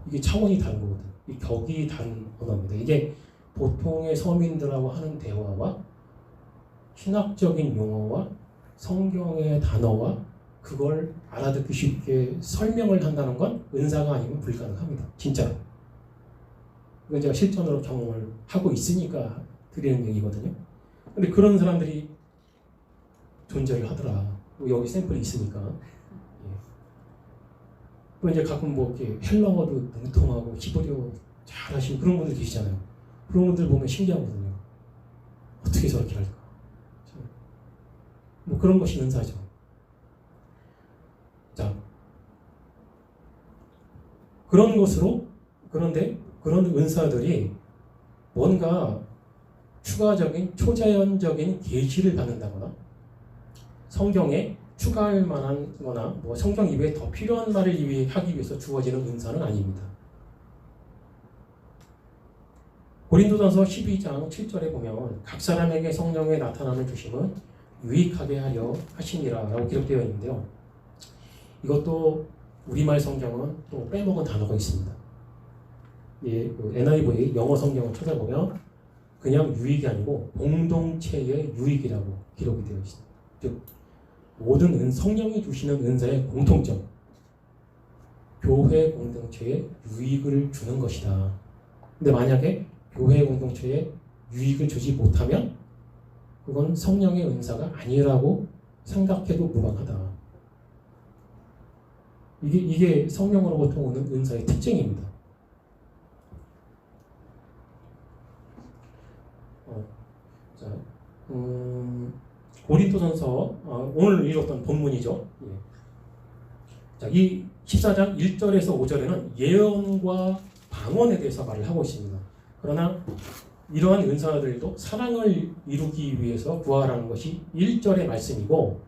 이게 차원이 다른 거거든. 이 격이 다른 언어입니다. 이게 보통의 서민들하고 하는 대화와 신학적인 용어와 성경의 단어와 그걸 알아듣기 쉽게 설명을 한다는 건 은사가 아니면 불가능합니다. 진짜로. 이건 제가 실전으로 경험을 하고 있으니까 드리는 얘기거든요. 근데 그런 사람들이 존재를 하더라. 여기 샘플이 있으니까. 또 이제 가끔 이렇게 헬라어도 능통하고 히브리어 잘하시고 그런 분들 계시잖아요. 그런 분들 보면 신기하거든요. 어떻게 저렇게 할까? 그런 것이 은사죠. 자, 그런데 그런 은사들이 뭔가 추가적인 초자연적인 계시를 받는다거나 성경에 추가할 만한 거나 성경 이외에 더 필요한 말을 하기 위해서 주어지는 은사는 아닙니다. 고린도전서 12장 7절에 보면 각 사람에게 성령의 나타남을 주심은 유익하게 하려 하심이라 라고 기록되어 있는데요. 이것도 우리말 성경은 또 빼먹은 단어가 있습니다. NIV 영어 성경을 찾아보면 그냥 유익이 아니고 공동체의 유익이라고 기록이 되어 있습니다. 즉 모든 성령이 주시는 은사의 공통점, 교회 공동체에 유익을 주는 것이다. 근데 만약에 교회 공동체에 유익을 주지 못하면 그건 성령의 은사가 아니라고 생각해도 무방하다. 이게 성령으로부터 오는 은사의 특징입니다. 고린도전서 오늘 읽었던 본문이죠. 자, 이 14장 1절에서 5절에는 예언과 방언에 대해서 말을 하고 있습니다. 그러나 이러한 은사들도 사랑을 이루기 위해서 구하라는 것이 1절의 말씀이고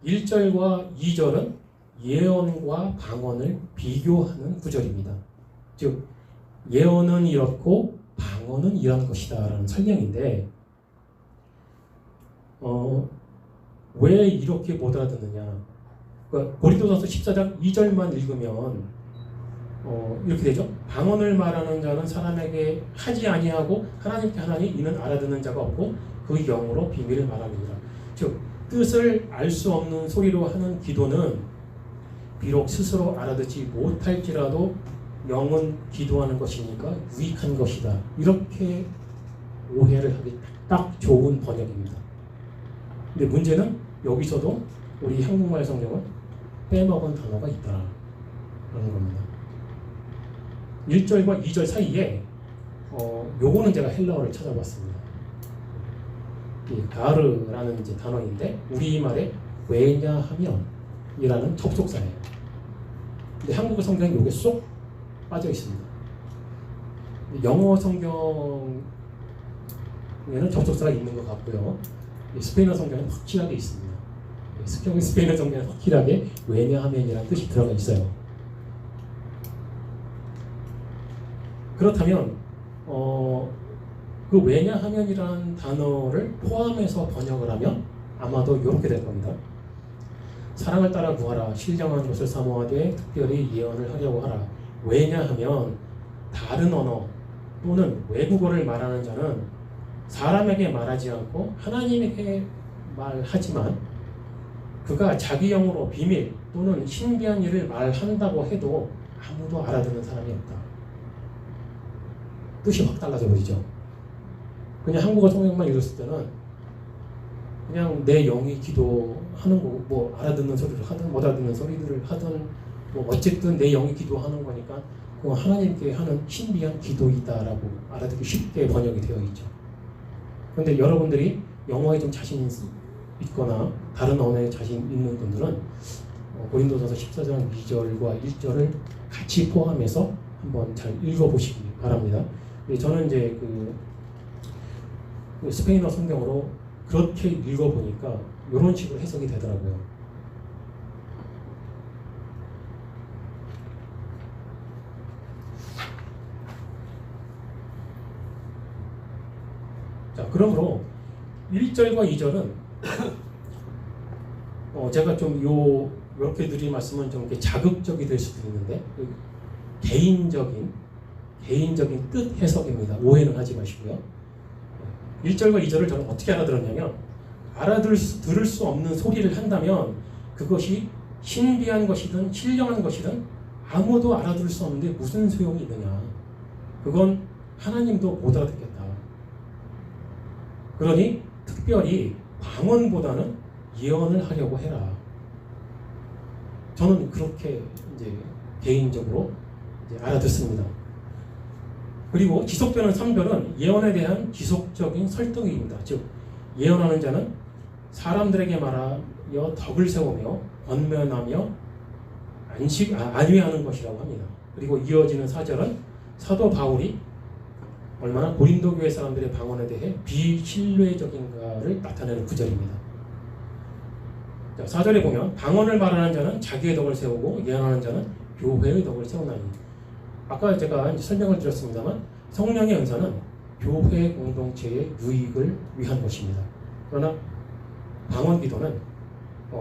1절과 2절은 예언과 방언을 비교하는 구절입니다. 즉 예언은 이렇고 방언은 이런 것이다 라는 설명인데 왜 이렇게 못 알아듣느냐. 그러니까 고린도전서 14장 2절만 읽으면 이렇게 되죠. 방언을 말하는 자는 사람에게 하지 아니하고 하나님께 하나니 이는 알아듣는 자가 없고 그 영으로 비밀을 말하느니라. 즉 뜻을 알 수 없는 소리로 하는 기도는 비록 스스로 알아듣지 못할지라도 영은 기도하는 것이니까 유익한 것이다. 이렇게 오해를 하기 딱 좋은 번역입니다. 근데 문제는 여기서도 우리 한국말 성경은 빼먹은 단어가 있다라는 겁니다. 1절과 2절 사이에 요거는 제가 헬라어를 찾아봤습니다. 이 가르라는 이제 단어인데 우리말에 왜냐하면이라는 접속사예요. 근데 한국어 성경에 요게 쏙 빠져 있습니다. 영어 성경에는 접속사가 있는 것 같고요. 스페인어 성경은 확실하게 있습니다. 스페인어 성경은 확실하게 왜냐하면이라는 뜻이 들어가 있어요. 그렇다면 그 왜냐하면이라는 단어를 포함해서 번역을 하면 아마도 이렇게 될 겁니다. 사랑을 따라 구하라. 신령한 것을 사모하되 특별히 예언을 하려고 하라. 왜냐하면 다른 언어 또는 외국어를 말하는 자는 사람에게 말하지 않고 하나님에게 말하지만 그가 자기 영으로 비밀 또는 신비한 일을 말한다고 해도 아무도 알아듣는 사람이 없다. 뜻이 확 달라져 버리죠. 그냥 한국어 성경만 읽었을 때는 그냥 내 영이 기도하는 거고 뭐 알아듣는 소리를 하든 못 알아듣는 소리들을 하든 뭐 어쨌든 내 영이 기도하는 거니까 그건 하나님께 하는 신비한 기도이다라고 알아듣기 쉽게 번역이 되어 있죠. 그런데 여러분들이 영어에 좀 자신 있거나 다른 언어에 자신 있는 분들은 고린도전서 14장 2절과 1절을 같이 포함해서 한번 잘 읽어보시기 바랍니다. 저는 이제 그 스페인어 성경으로 그렇게 읽어보니까 이런 식으로 해석이 되더라고요. 자, 그러므로 1절과 2절은 제가 좀 이렇게 드린 말씀은 좀 이렇게 자극적이 될 수도 있는데 개인적인 뜻 해석입니다. 오해는 하지 마시고요. 1절과 2절을 저는 어떻게 알아들었냐면 들을 수 없는 소리를 한다면 그것이 신비한 것이든 신령한 것이든 아무도 알아들을 수 없는데 무슨 소용이 있느냐. 그건 하나님도 못 알아듣겠다. 그러니 특별히 방언보다는 예언을 하려고 해라. 저는 그렇게 이제 개인적으로 이제 알아듣습니다. 그리고 지속되는 3절은 예언에 대한 지속적인 설득입니다. 즉 예언하는 자는 사람들에게 말하여 덕을 세우며 권면하며 안위하는 것이라고 합니다. 그리고 이어지는 4절은 사도 바울이 얼마나 고린도 교회 사람들의 방언에 대해 비신뢰적인가를 나타내는 구절입니다. 4절에 보면 방언을 말하는 자는 자기의 덕을 세우고 예언하는 자는 교회의 덕을 세우나니. 아까 제가 이제 설명을 드렸습니다만 성령의 은사는 교회 공동체의 유익을 위한 것입니다. 그러나 방언 기도는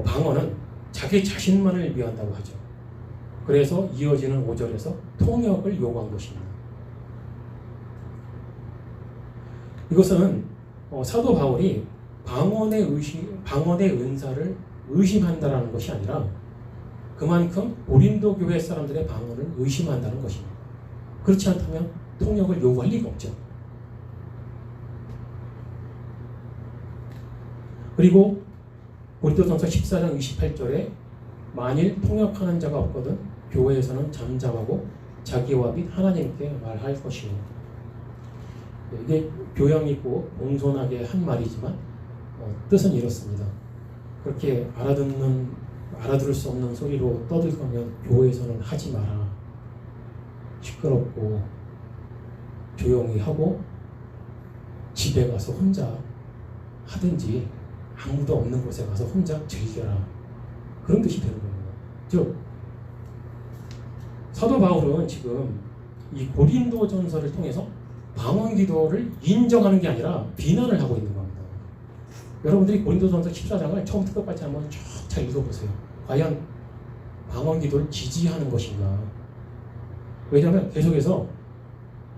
방언은 자기 자신만을 위한다고 하죠. 그래서 이어지는 5절에서 통역을 요구한 것입니다. 이것은 사도 바울이 방언의 은사를 의심한다라는 것이 아니라 그만큼 고린도 교회 사람들의 방언을 의심한다는 것입니다. 그렇지 않다면 통역을 요구할 리가 없죠. 그리고 고린도전서 14장 28절에 만일 통역하는 자가 없거든 교회에서는 잠잠하고 자기와 및 하나님께 말할 것이요. 이게 교양 있고 공손하게 한 말이지만 뜻은 이렇습니다. 그렇게 알아들을 수 없는 소리로 떠들 거면 교회에서는 하지 마라. 시끄럽고 조용히 하고 집에 가서 혼자 하든지 아무도 없는 곳에 가서 혼자 즐겨라. 그런 뜻이 되는 겁니다. 즉 사도 바울은 지금 이 고린도전서를 통해서 방언 기도를 인정하는 게 아니라 비난을 하고 있는 겁니다. 여러분들이 고린도전서 14장을 처음부터 끝까지 한번 쭉 잘 읽어보세요. 과연 방언 기도를 지지하는 것인가? 왜냐하면 계속해서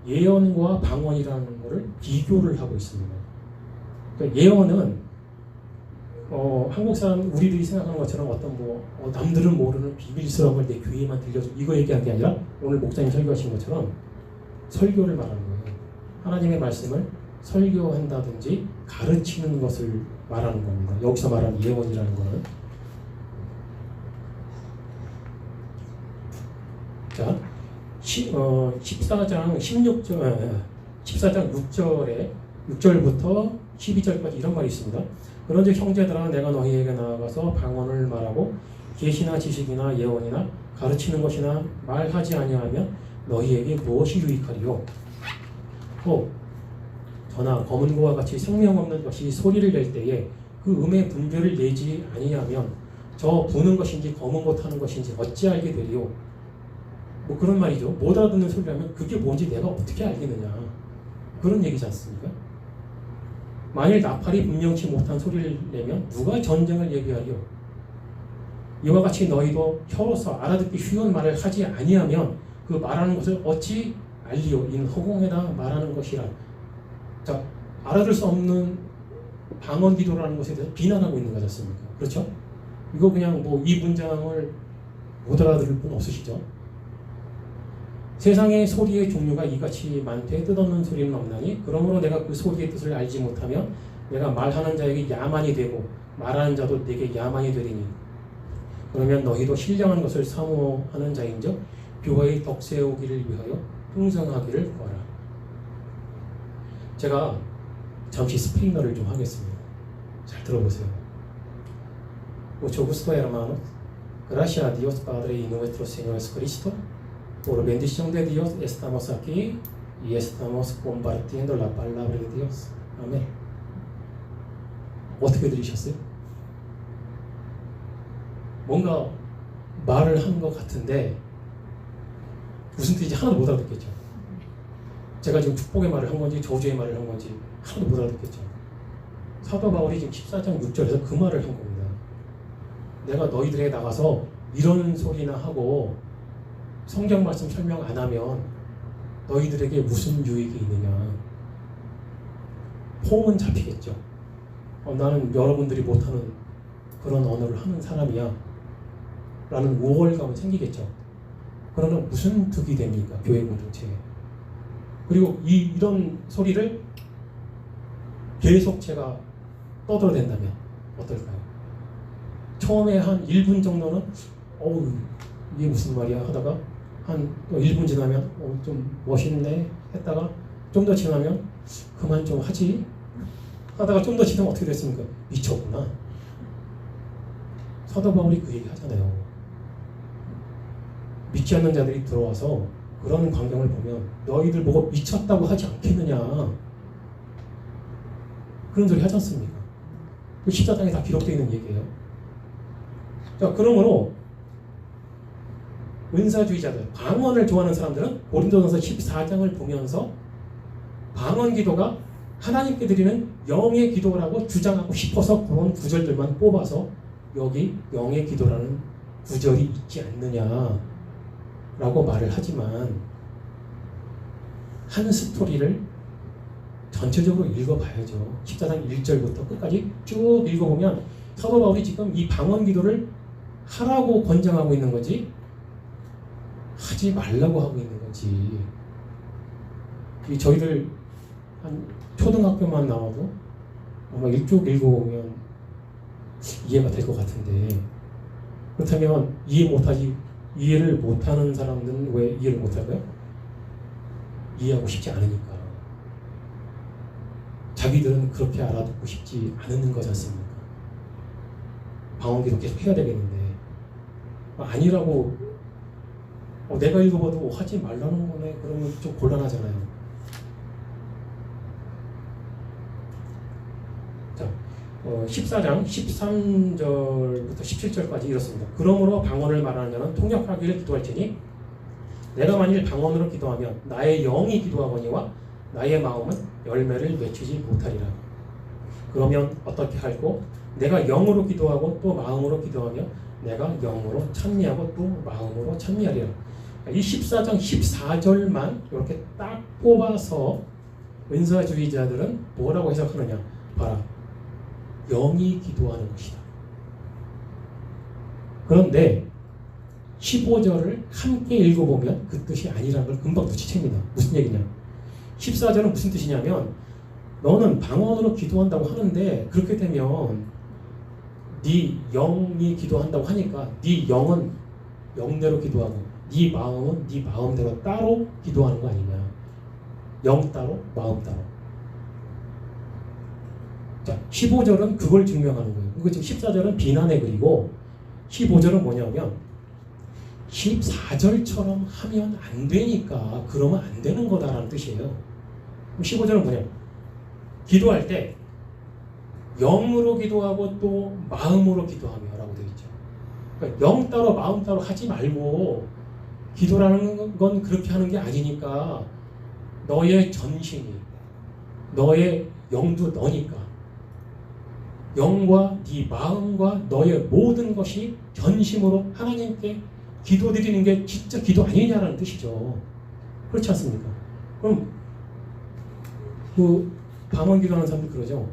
예언과 방언이라는 것을 비교를 하고 있습니다. 그러니까 예언은 한국 사람 우리들이 생각하는 것처럼 어떤 남들은 모르는 비밀스러운 걸 내 귀에만 들려줘 이거 얘기한 게 아니라 오늘 목사님 설교하신 것처럼 설교를 말하는 거예요. 하나님의 말씀을 설교한다든지 가르치는 것을 말하는 겁니다. 여기서 말하는 예언이라는 것은. 자, 14장 6절부터 12절까지 이런 말이 있습니다. 그런즉 형제들아 내가 너희에게 나아가서 방언을 말하고 계시나 지식이나 예언이나 가르치는 것이나 말하지 아니하면 너희에게 무엇이 유익하리요? 또 저나 검은 고와 같이 생명 없는 것이 소리를 낼 때에 그 음의 분별을 내지 아니하면 저 부는 것인지 검은 것 하는 것인지 어찌 알게 되리요? 뭐 그런 말이죠. 못 알아듣는 소리라면 그게 뭔지 내가 어떻게 알겠느냐. 그런 얘기지 않습니까? 만일 나팔이 분명치 못한 소리를 내면 누가 전쟁을 예비하리요? 이와 같이 너희도 혀로서 알아듣기 쉬운 말을 하지 아니하면 그 말하는 것을 어찌 알리오 인 허공에다 말하는 것이라. 자, 알아들 수 없는 방언 기도라는 것에 대해서 비난하고 있는 거지 않습니까? 그렇죠? 이거 그냥 뭐 이 문장을 못 알아들을 분 없으시죠? 세상의 소리의 종류가 이같이 많되 뜻없는 소리는 없나니 그러므로 내가 그 소리의 뜻을 알지 못하면 내가 말하는 자에게 야만이 되고 말하는 자도 내게 야만이 되리니 그러면 너희도 신령한 것을 사모하는 자인즉 교회의 덕 세우기를 위하여 풍성하기를 구하라. 제가 잠시 스페인어를 좀 하겠습니다. 잘 들어보세요. Mucho gusto, hermanos. Gracias a Dios Padre y nuestro Señor Jesucristo. Por bendición de Dios estamos aquí y estamos compartiendo la palabra de Dios. 아멘. 어떻게 들으셨어요? 뭔가 말을 하는 것 같은데 무슨 뜻인지 하나도 못 알아듣겠죠. 제가 지금 축복의 말을 한 건지 저주의 말을 한 건지 하나도 못 알아듣겠죠. 사도 바울이 지금 14장 6절에서 그 말을 한 겁니다. 내가 너희들에게 나가서 이런 소리나 하고 성경 말씀 설명 안 하면 너희들에게 무슨 유익이 있느냐. 폼은 잡히겠죠. 나는 여러분들이 못하는 그런 언어를 하는 사람이야 라는 우월감은 생기겠죠. 그러나 무슨 득이 됩니까? 교회 공동체에. 그리고 이런 소리를 계속 제가 떠들어댄다면 어떨까요? 처음에 한 1분 정도는 이게 무슨 말이야 하다가 한 1분 지나면 좀 멋있네 했다가 좀 더 지나면 그만 좀 하지 하다가 좀 더 지나면 어떻게 됐습니까? 미쳤구나. 사도 바울이 그 얘기 하잖아요. 믿지 않는 자들이 들어와서 그런 광경을 보면 너희들 보고 미쳤다고 하지 않겠느냐 그런 소리 하지 않습니까? 그 14장에 다 기록되어 있는 얘기예요. 자, 그러므로 은사주의자들, 방언을 좋아하는 사람들은 고린도전서 14장을 보면서 방언 기도가 하나님께 드리는 영의 기도라고 주장하고 싶어서 그런 구절들만 뽑아서 여기 영의 기도라는 구절이 있지 않느냐라고 말을 하지만 한 스토리를 전체적으로 읽어봐야죠. 14장 1절부터 끝까지 쭉 읽어보면 사도 바울이 지금 이 방언 기도를 하라고 권장하고 있는 거지 하지 말라고 하고 있는 거지. 저희들 한 초등학교만 나와도 아마 쭉 읽어보면 이해가 될 것 같은데 그렇다면 이해를 못하는 사람들은 왜 이해를 못할까요? 이해하고 싶지 않으니까. 자기들은 그렇게 알아듣고 싶지 않은 거지 않습니까? 방언기도 계속 해야 되겠는데 아니라고 내가 읽어봐도 하지 말라는 거네 그러면 좀 곤란하잖아요. 자, 14장 13절부터 17절까지 이렇습니다. 그러므로 방언을 말하는 자는 통역하기를 기도할지니 내가 만일 방언으로 기도하면 나의 영이 기도하거니와 나의 마음은 열매를 맺히지 못하리라. 그러면 어떻게 할꼬? 내가 영으로 기도하고 또 마음으로 기도하며 내가 영으로 찬미하고 또 마음으로 찬미하리라. 이 14장 14절만 이렇게 딱 뽑아서 은사주의자들은 뭐라고 해석하느냐? 봐라. 영이 기도하는 것이다. 그런데 15절을 함께 읽어보면 그 뜻이 아니라는 걸 금방 눈치챕니다. 무슨 얘기냐? 14절은 무슨 뜻이냐면 너는 방언으로 기도한다고 하는데 그렇게 되면 네 영이 기도한다고 하니까 네 영은 영대로 기도하고 네 마음은 네 마음대로 따로 기도하는 거 아니냐. 영 따로 마음 따로. 자, 15절은 그걸 증명하는 거예요. 그리고 지금 14절은 비난의 글이고 15절은 뭐냐면 14절처럼 하면 안 되니까 그러면 안 되는 거다라는 뜻이에요. 15절은 뭐냐? 기도할 때 영으로 기도하고 또 마음으로 기도하며 라고 되어 있죠. 그러니까 영 따로 마음 따로 하지 말고 기도라는 건 그렇게 하는 게 아니니까 너의 전신이 너의 영도 너니까 영과 네 마음과 너의 모든 것이 전심으로 하나님께 기도드리는 게 진짜 기도 아니냐라는 뜻이죠. 그렇지 않습니까? 그럼 그 방언 기도하는 사람들 그러죠.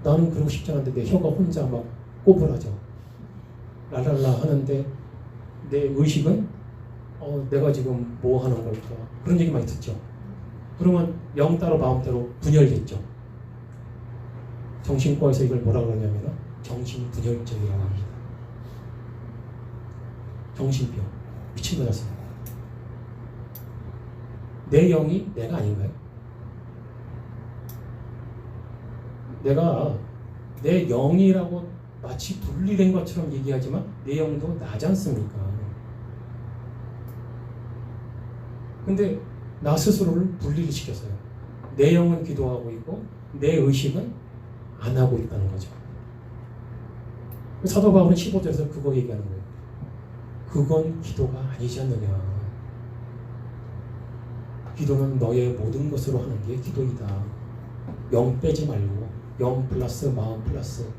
나는 그러고 싶지 않은데 내 혀가 혼자 막 꼬부라져. 랄랄라 하는데 내 의식은 내가 지금 뭐 하는 걸까? 그런 얘기 많이 듣죠. 그러면 영 따로 마음 따로 분열됐죠. 정신과에서 이걸 뭐라 그러냐면 정신분열증이라고 합니다. 정신병. 미친 거 같습니다. 내 영이 내가 아닌가요? 내가 내 영이라고 마치 분리된 것처럼 얘기하지만 내 영도 나지 않습니까? 근데 나 스스로를 분리를 시켰어요. 내 영은 기도하고 있고 내 의식은 안 하고 있다는 거죠. 사도 바울은 15절에서 그거 얘기하는 거예요. 그건 기도가 아니지 않느냐. 기도는 너의 모든 것으로 하는 게 기도이다. 영 빼지 말고 영 플러스 마음 플러스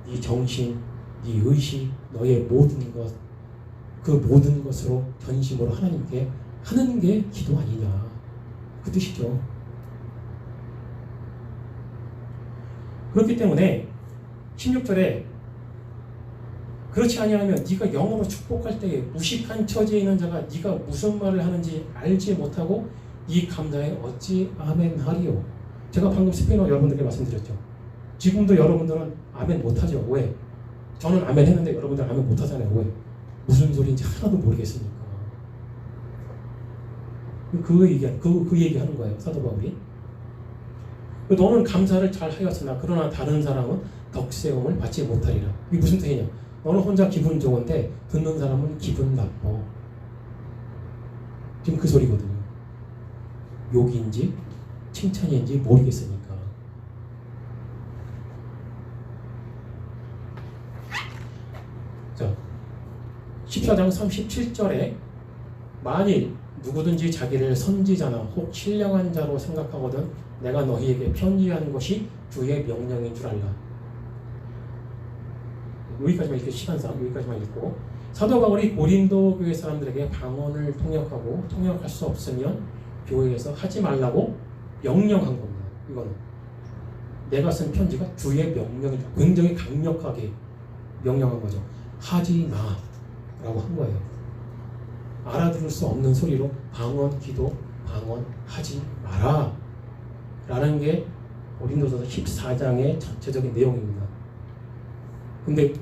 네 정신, 네 의식, 너의 모든 것, 그 모든 것으로 전심으로 하나님께 하는 게 기도 아니냐. 그 뜻이죠. 그렇기 때문에 16절에 그렇지 아니하면 네가 영으로 축복할 때에 무식한 처지에 있는 자가 네가 무슨 말을 하는지 알지 못하고 이 감사에 어찌 아멘 하리요. 제가 방금 스페인어 여러분들께 말씀드렸죠. 지금도 여러분들은 아멘 못하죠. 왜? 저는 아멘 했는데 여러분들 아멘 못하잖아요. 왜? 무슨 소리인지 하나도 모르겠으니까. 그 얘기하는 거예요. 사도 바울이. 너는 감사를 잘 하였으나 그러나 다른 사람은 덕세움을 받지 못하리라. 이게 무슨 뜻이냐? 너는 혼자 기분 좋은데 듣는 사람은 기분 나빠. 지금 그 소리거든요. 욕인지 칭찬인지 모르겠으니까. 자, 14장 37절에 만일 누구든지 자기를 선지자나 혹 신령한 자로 생각하거든 내가 너희에게 편지한 것이 주의 명령인 줄 알라. 여기까지만 읽고 시간상 여기까지만 읽고 사도 바울이 고린도 교회 사람들에게 방언을 통역할 수 없으면 교회에서 하지 말라고 명령한 겁니다. 이거는 내가 쓴 편지가 주의 명령이 굉장히 강력하게 명령한 거죠. 하지 마라고 한 거예요. 알아들을 수 없는 소리로 방언 기도 방언하지 마라 라는 게 고린도서 14장의 전체적인 내용입니다. 근데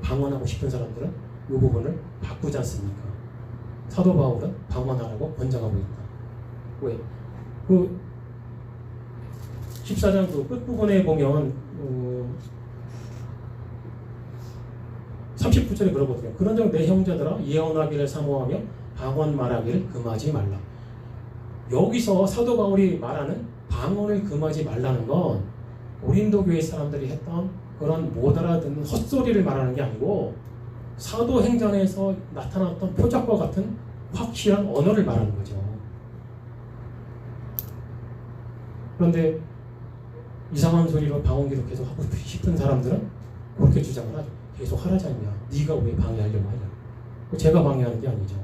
방언하고 싶은 사람들은 이 부분을 바꾸지 않습니까? 사도 바울은 방언하라고 권장하고 있다. 왜? 그 14장 그 끝부분에 보면 39절에 그러거든요. 그런즉 내 형제들아 예언하기를 사모하며 방언 말하기를 금하지 말라. 여기서 사도 바울이 말하는 방언을 금하지 말라는 건 고린도 교회 사람들이 했던 그런 못 알아듣는 헛소리를 말하는 게 아니고 사도행전에서 나타났던 표적과 같은 확실한 언어를 말하는 거죠. 그런데 이상한 소리로 방언 기도 계속 하고 싶은 사람들은 그렇게 주장을 하죠. 계속 하라지 않냐. 네가 왜 방해하려고 하냐. 제가 방해하는 게 아니죠.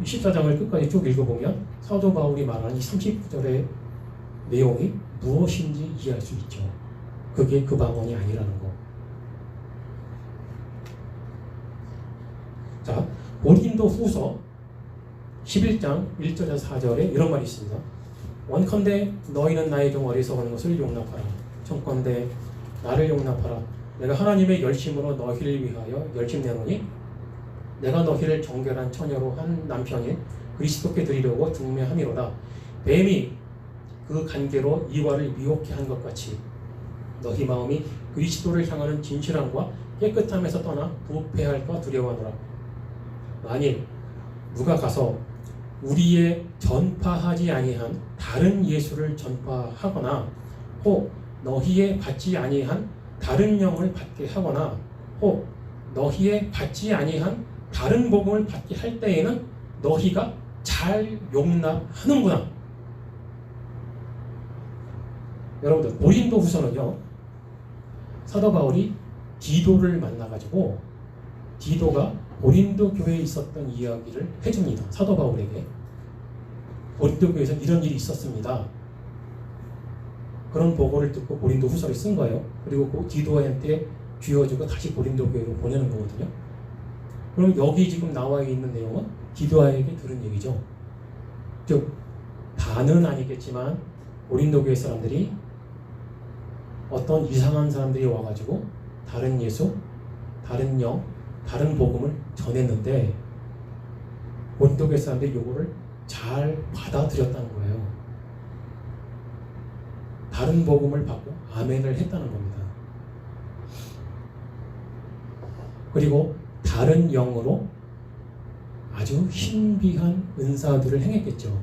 14장을 끝까지 쭉 읽어보면 사도 바울이 말하는 이 39절의 내용이 무엇인지 이해할 수 있죠. 그게 그 방언이 아니라는 거. 자, 고린도 후서 11장 1절에서 4절에 이런 말이 있습니다. 원컨대 너희는 나의 종 어리석은 것을 용납하라. 청컨대 나를 용납하라. 내가 하나님의 열심으로 너희를 위하여 열심내노니 내가 너희를 정결한 처녀로 한 남편인 그리스도께 드리려고 중매함이로다. 뱀이 그 관계로 이와를 미혹해 한 것 같이 너희 마음이 그리스도를 향하는 진실함과 깨끗함에서 떠나 부패할까 두려워하노라. 만일 누가 가서 우리의 전파하지 아니한 다른 예수를 전파하거나 혹 너희의 받지 아니한 다른 영을 받게 하거나 혹 너희의 받지 아니한 다른 복음을 받게 할 때에는 너희가 잘 용납하는구나. 여러분들 고린도 후서는요 사도 바울이 디도를 만나가지고 디도가 고린도 교회에 있었던 이야기를 해줍니다. 사도 바울에게. 고린도 교회에서 이런 일이 있었습니다. 그런 보고를 듣고 고린도 후서를 쓴 거예요. 그리고 그 디도한테 쥐어주고 다시 고린도 교회로 보내는 거거든요. 그럼 여기 지금 나와 있는 내용은 디도에게 들은 얘기죠. 즉 다는 아니겠지만 고린도 교회 사람들이 어떤 이상한 사람들이 와가지고 다른 예수, 다른 영, 다른 복음을 전했는데 고린도 교회 사람들이 요거를 잘 받아들였다는 거예요. 다른 복음을 받고 아멘을 했다는 겁니다. 그리고 다른 영으로 아주 신비한 은사들을 행했겠죠.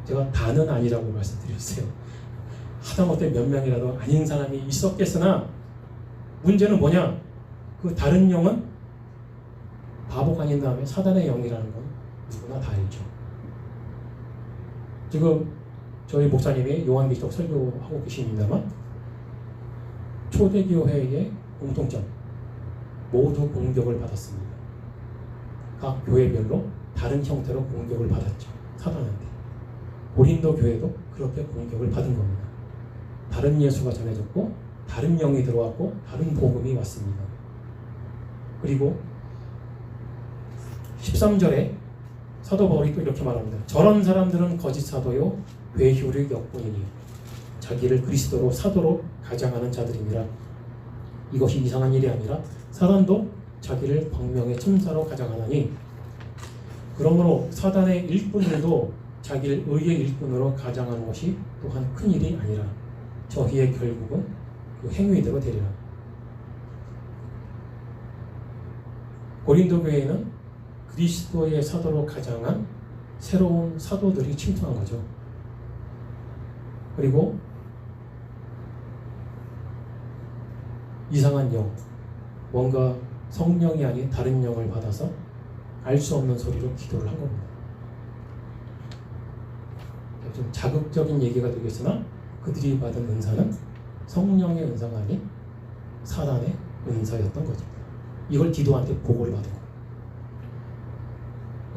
제가 다는 아니라고 말씀드렸어요. 하다못해 몇 명이라도 아닌 사람이 있었겠으나 문제는 뭐냐? 그 다른 영은 바보가 아닌 다음에 사단의 영이라는 건 누구나 다 알죠. 지금 저희 목사님이 요한계시록 설교하고 계십니다만 초대교회의 공통점 모두 공격을 받았습니다. 각 교회별로 다른 형태로 공격을 받았죠. 사단한테. 고린도 교회도 그렇게 공격을 받은 겁니다. 다른 예수가 전해졌고 다른 영이 들어왔고 다른 복음이 왔습니다. 그리고 13절에 사도 바울이 또 이렇게 말합니다. 저런 사람들은 거짓 사도요 외효를 엿보이니 자기를 그리스도로 사도로 가장하는 자들입니다. 이것이 이상한 일이 아니라 사단도 자기를 광명의 천사로 가장하나니 그러므로 사단의 일꾼들도 자기를 의의 일꾼으로 가장하는 것이 또한 큰 일이 아니라 저희의 결국은 그 행위대로 되리라. 고린도 교회에는 그리스도의 사도로 가장한 새로운 사도들이 침투한 거죠. 그리고 이상한 영, 뭔가 성령이 아닌 다른 영을 받아서 알 수 없는 소리로 기도를 한 겁니다. 좀 자극적인 얘기가 되겠으나 그들이 받은 은사는 성령의 은사가 아닌 사단의 은사였던 거죠. 이걸 디도한테 보고를 받은 거예요.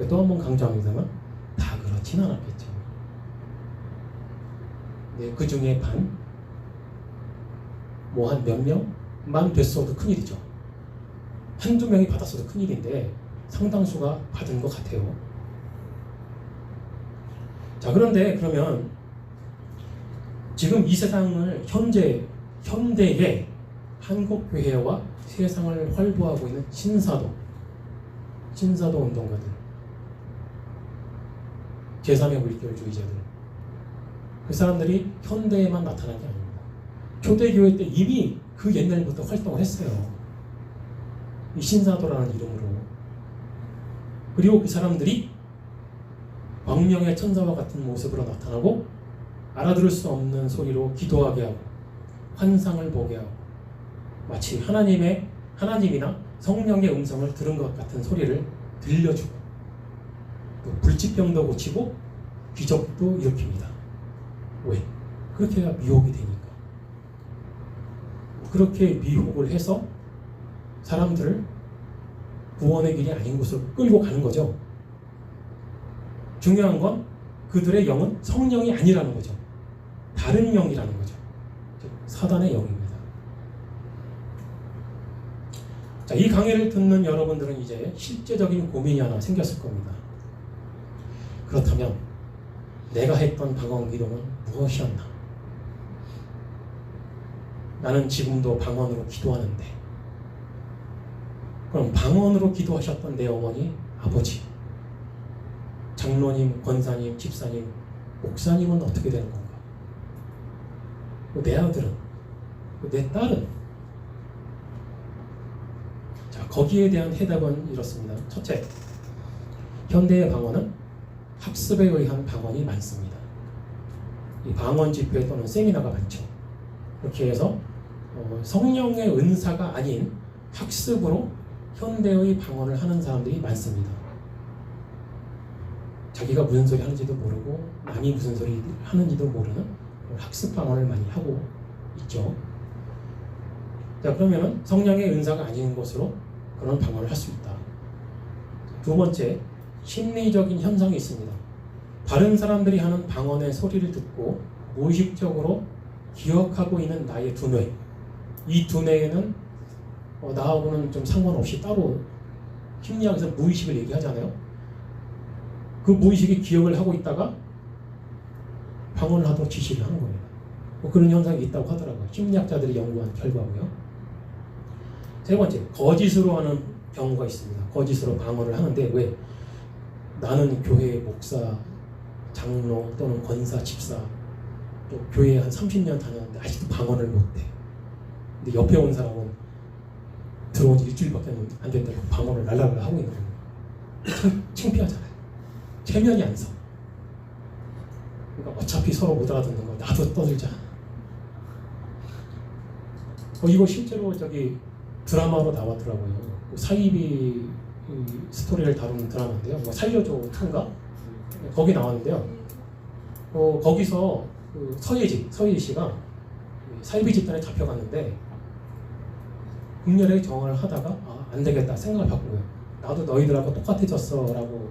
또 한 번 강조합니다만 다 그렇진 않았겠죠. 네, 그 중에 반, 뭐 한 몇 명만 됐어도 큰일이죠. 한두 명이 받았어도 큰일인데 상당수가 받은 것 같아요. 자, 그런데 그러면 지금 이 세상을 현대의 한국교회와 세상을 활보하고 있는 신사도 운동가들, 제3의 물결주의자들, 그 사람들이 현대에만 나타난 게 아닙니다. 초대교회 때 이미 그 옛날부터 활동을 했어요. 이 신사도라는 이름으로. 그리고 그 사람들이 광명의 천사와 같은 모습으로 나타나고 알아들을 수 없는 소리로 기도하게 하고 환상을 보게 하고 마치 하나님이나 성령의 음성을 들은 것 같은 소리를 들려주고 또 불치병도 고치고 기적도 일으킵니다. 왜? 그렇게 해야 미혹이 되니까. 그렇게 미혹을 해서 사람들을 구원의 길이 아닌 곳으로 끌고 가는 거죠. 중요한 건 그들의 영은 성령이 아니라는 거죠. 다른 영이라는 거죠. 즉 사단의 영입니다. 자, 이 강의를 듣는 여러분들은 이제 실제적인 고민이 하나 생겼을 겁니다. 그렇다면 내가 했던 방언 기도는 무엇이었나? 나는 지금도 방언으로 기도하는데 그럼 방언으로 기도하셨던 내 어머니, 아버지, 장로님, 권사님, 집사님, 목사님은 어떻게 되는 건가? 내 아들은, 내 딸은? 자, 거기에 대한 해답은 이렇습니다. 첫째, 현대의 방언은 학습에 의한 방언이 많습니다. 이 방언 집회 또는 세미나가 많죠. 그렇게 해서 성령의 은사가 아닌 학습으로 현대의 방언을 하는 사람들이 많습니다. 자기가 무슨 소리 하는지도 모르고 남이 무슨 소리 하는지도 모르는 학습 방언을 많이 하고 있죠. 자, 그러면은 성령의 은사가 아닌 것으로 그런 방언을 할 수 있다. 두 번째, 심리적인 현상이 있습니다. 다른 사람들이 하는 방언의 소리를 듣고 무의식적으로 기억하고 있는 나의 두뇌, 이 두뇌에는 나하고는 좀 상관없이 따로 심리학에서 무의식을 얘기하잖아요. 그 무의식이 기억을 하고 있다가 방언을 하도록 지시를 하는 겁니다. 그런 현상이 있다고 하더라고요. 심리학자들이 연구한 결과고요. 세 번째, 거짓으로 하는 경우가 있습니다. 거짓으로 방언을 하는데 왜? 나는 교회 목사, 장로 또는 권사, 집사, 또 교회에 한 30년 다녔는데 아직도 방언을 못해. 근데 옆에 온 사람은 들어온 지 일주일밖에 안 됐다고 방언을 날라라 하고 있는 거예요. 창피하잖아요. 체면이 안 서. 그러니까 어차피 서로 못 알아듣는 거 나도 떠들자. 이거 실제로 드라마로 나왔더라고요. 사이비 스토리를 다루는 드라마인데요. 뭐 살려줘 2인가? 거기 나왔는데요. 거기서 서예지 씨가 사이비 집단에 잡혀갔는데 극렬하게 정화를 하다가 안 되겠다 생각을 바꾸고요. 나도 너희들하고 똑같아졌어 라고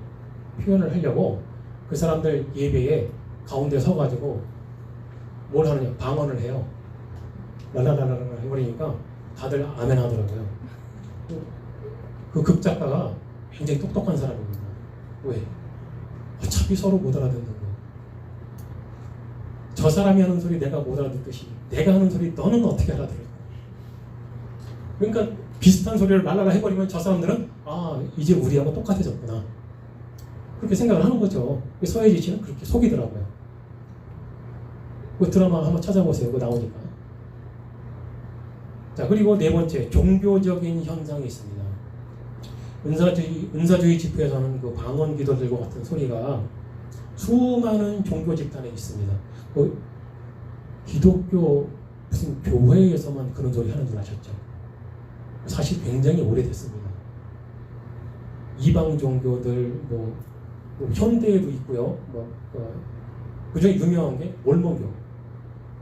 표현을 하려고 그 사람들 예배에 가운데 서가지고 뭘 하느냐, 방언을 해요. 랄랄랄랄 해버리니까 다들 아멘 하더라고요. 그 극작가가 굉장히 똑똑한 사람입니다. 왜? 어차피 서로 못 알아듣는 거. 저 사람이 하는 소리 내가 못 알아듣듯이 내가 하는 소리 너는 어떻게 알아들을까? 그러니까 비슷한 소리를 랄랄라 해버리면 저 사람들은 이제 우리하고 똑같아졌구나. 그렇게 생각을 하는 거죠. 서예지 씨는 그렇게 속이더라고요. 그 드라마 한번 찾아보세요. 그거 나오니까. 자, 그리고 네 번째, 종교적인 현상이 있습니다. 은사주의 집회에서는 그 방언 기도들과 같은 소리가 수많은 종교 집단에 있습니다. 기독교 무슨 교회에서만 그런 소리 하는 줄 아셨죠? 사실 굉장히 오래됐습니다. 이방 종교들, 현대에도 있고요. 그중에 유명한 게 몰몬교.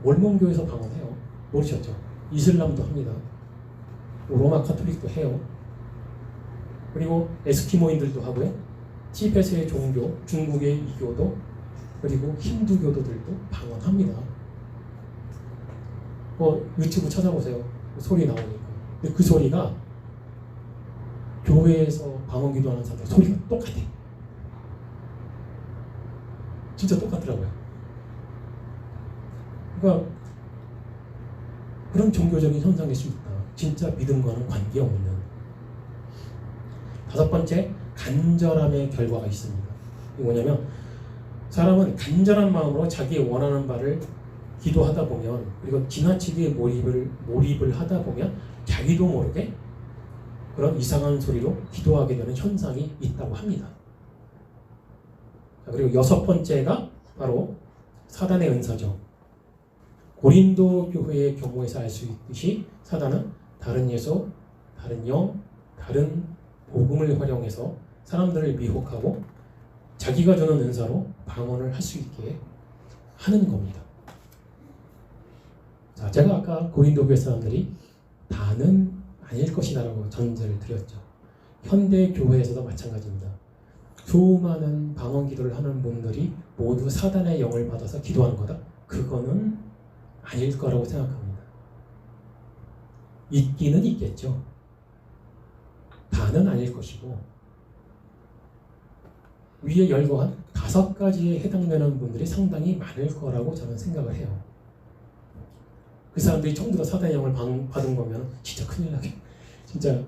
몰몬교에서 방언해요. 모르셨죠? 이슬람도 합니다. 로마 카톨릭도 해요. 그리고 에스키모인들도 하고요. 티베트의 종교, 중국의 이교도, 그리고 힌두교도들도 방언합니다. 유튜브 찾아보세요. 소리 나오니까. 근데 그 소리가 교회에서 방언 기도하는 사람들 소리가 똑같아. 진짜 똑같더라고요. 그러니까 그런 종교적인 현상일 수 있다. 진짜 믿음과는 관계없는. 다섯 번째, 간절함의 결과가 있습니다. 이게 뭐냐면 사람은 간절한 마음으로 자기의 원하는 바를 기도하다 보면, 그리고 지나치게 몰입을 하다 보면 자기도 모르게 그런 이상한 소리로 기도하게 되는 현상이 있다고 합니다. 그리고 여섯 번째가 바로 사단의 은사죠. 고린도 교회의 경우에서 알 수 있듯이 사단은 다른 예수, 다른 영, 다른 복음을 활용해서 사람들을 미혹하고 자기가 주는 은사로 방언을 할 수 있게 하는 겁니다. 자, 제가 아까 고린도 교회 사람들이 다는 아닐 것이다라고 전제를 드렸죠. 현대 교회에서도 마찬가지입니다. 수많은 방언 기도를 하는 분들이 모두 사단의 영을 받아서 기도하는 거다. 그거는 아닐 거라고 생각합니다. 있기는 있겠죠. 다는 아닐 것이고 위에 열거한 5가지에 해당되는 분들이 상당히 많을 거라고 저는 생각을 해요. 그 사람들이 전부 다 사단의 영을 받은 거면 진짜 큰일 나게 진짜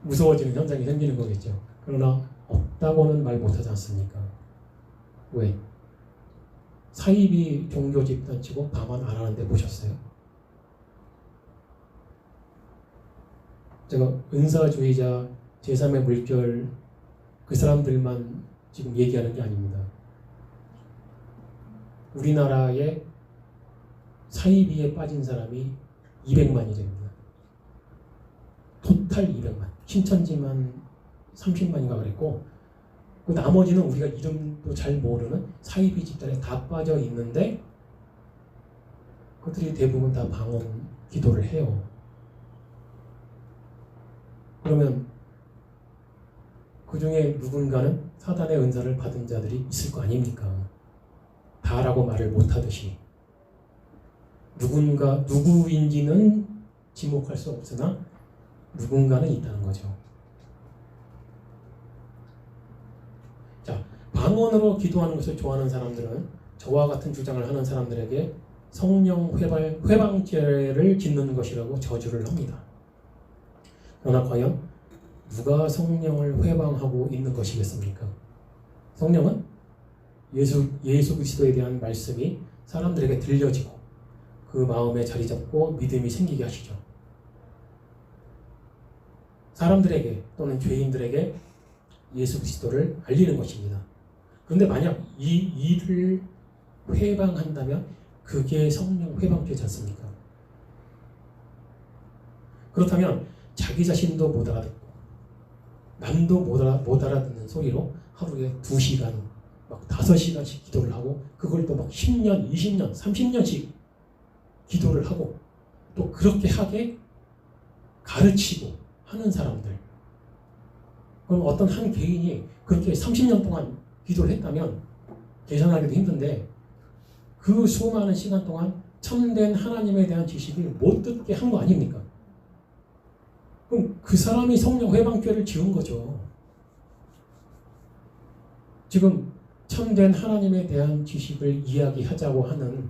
무서워지는 현상이 생기는 거겠죠. 그러나 없다고는 말 못하지 않습니까? 왜? 사이비 종교 집단 치고 방언 안 하는데 보셨어요? 제가 은사주의자, 제3의 물결 그 사람들만 지금 얘기하는 게 아닙니다. 우리나라에 사이비에 빠진 사람이 200만이 됩니다. 토탈 200만. 신천지만 30만인가 그랬고, 그 나머지는 우리가 이름도 잘 모르는 사이비 집단에 다 빠져 있는데 그들이 대부분 다 방언 기도를 해요. 그러면 그 중에 누군가는 사단의 은사를 받은 자들이 있을 거 아닙니까? 다라고 말을 못하듯이 누구인지는 지목할 수 없으나 누군가는 있다는 거죠. 자, 방언으로 기도하는 것을 좋아하는 사람들은 저와 같은 주장을 하는 사람들에게 성령 회방죄를 짓는 것이라고 저주를 합니다. 그러나 과연 누가 성령을 회방하고 있는 것이겠습니까? 성령은 예수 그리스도에 대한 말씀이 사람들에게 들려지고 그 마음에 자리 잡고 믿음이 생기게 하시죠. 사람들에게 또는 죄인들에게 예수 그리스도를 알리는 것입니다. 그런데 만약 이 일을 회방한다면 그게 성령 회방죄지 않습니까? 그렇다면 자기 자신도 못 알아듣고 남도 못 알아듣는 소리로 하루에 2시간, 막 5시간씩 기도를 하고 그걸 또 막 10년, 20년, 30년씩 기도를 하고 또 그렇게 하게 가르치고 하는 사람들. 그럼 어떤 한 개인이 그렇게 30년 동안 기도를 했다면 계산하기도 힘든데 그 수많은 시간 동안 참된 하나님에 대한 지식을 못 듣게 한 거 아닙니까? 그럼 그 사람이 성령 회방죄를 지은 거죠. 지금 참된 하나님에 대한 지식을 이야기하자고 하는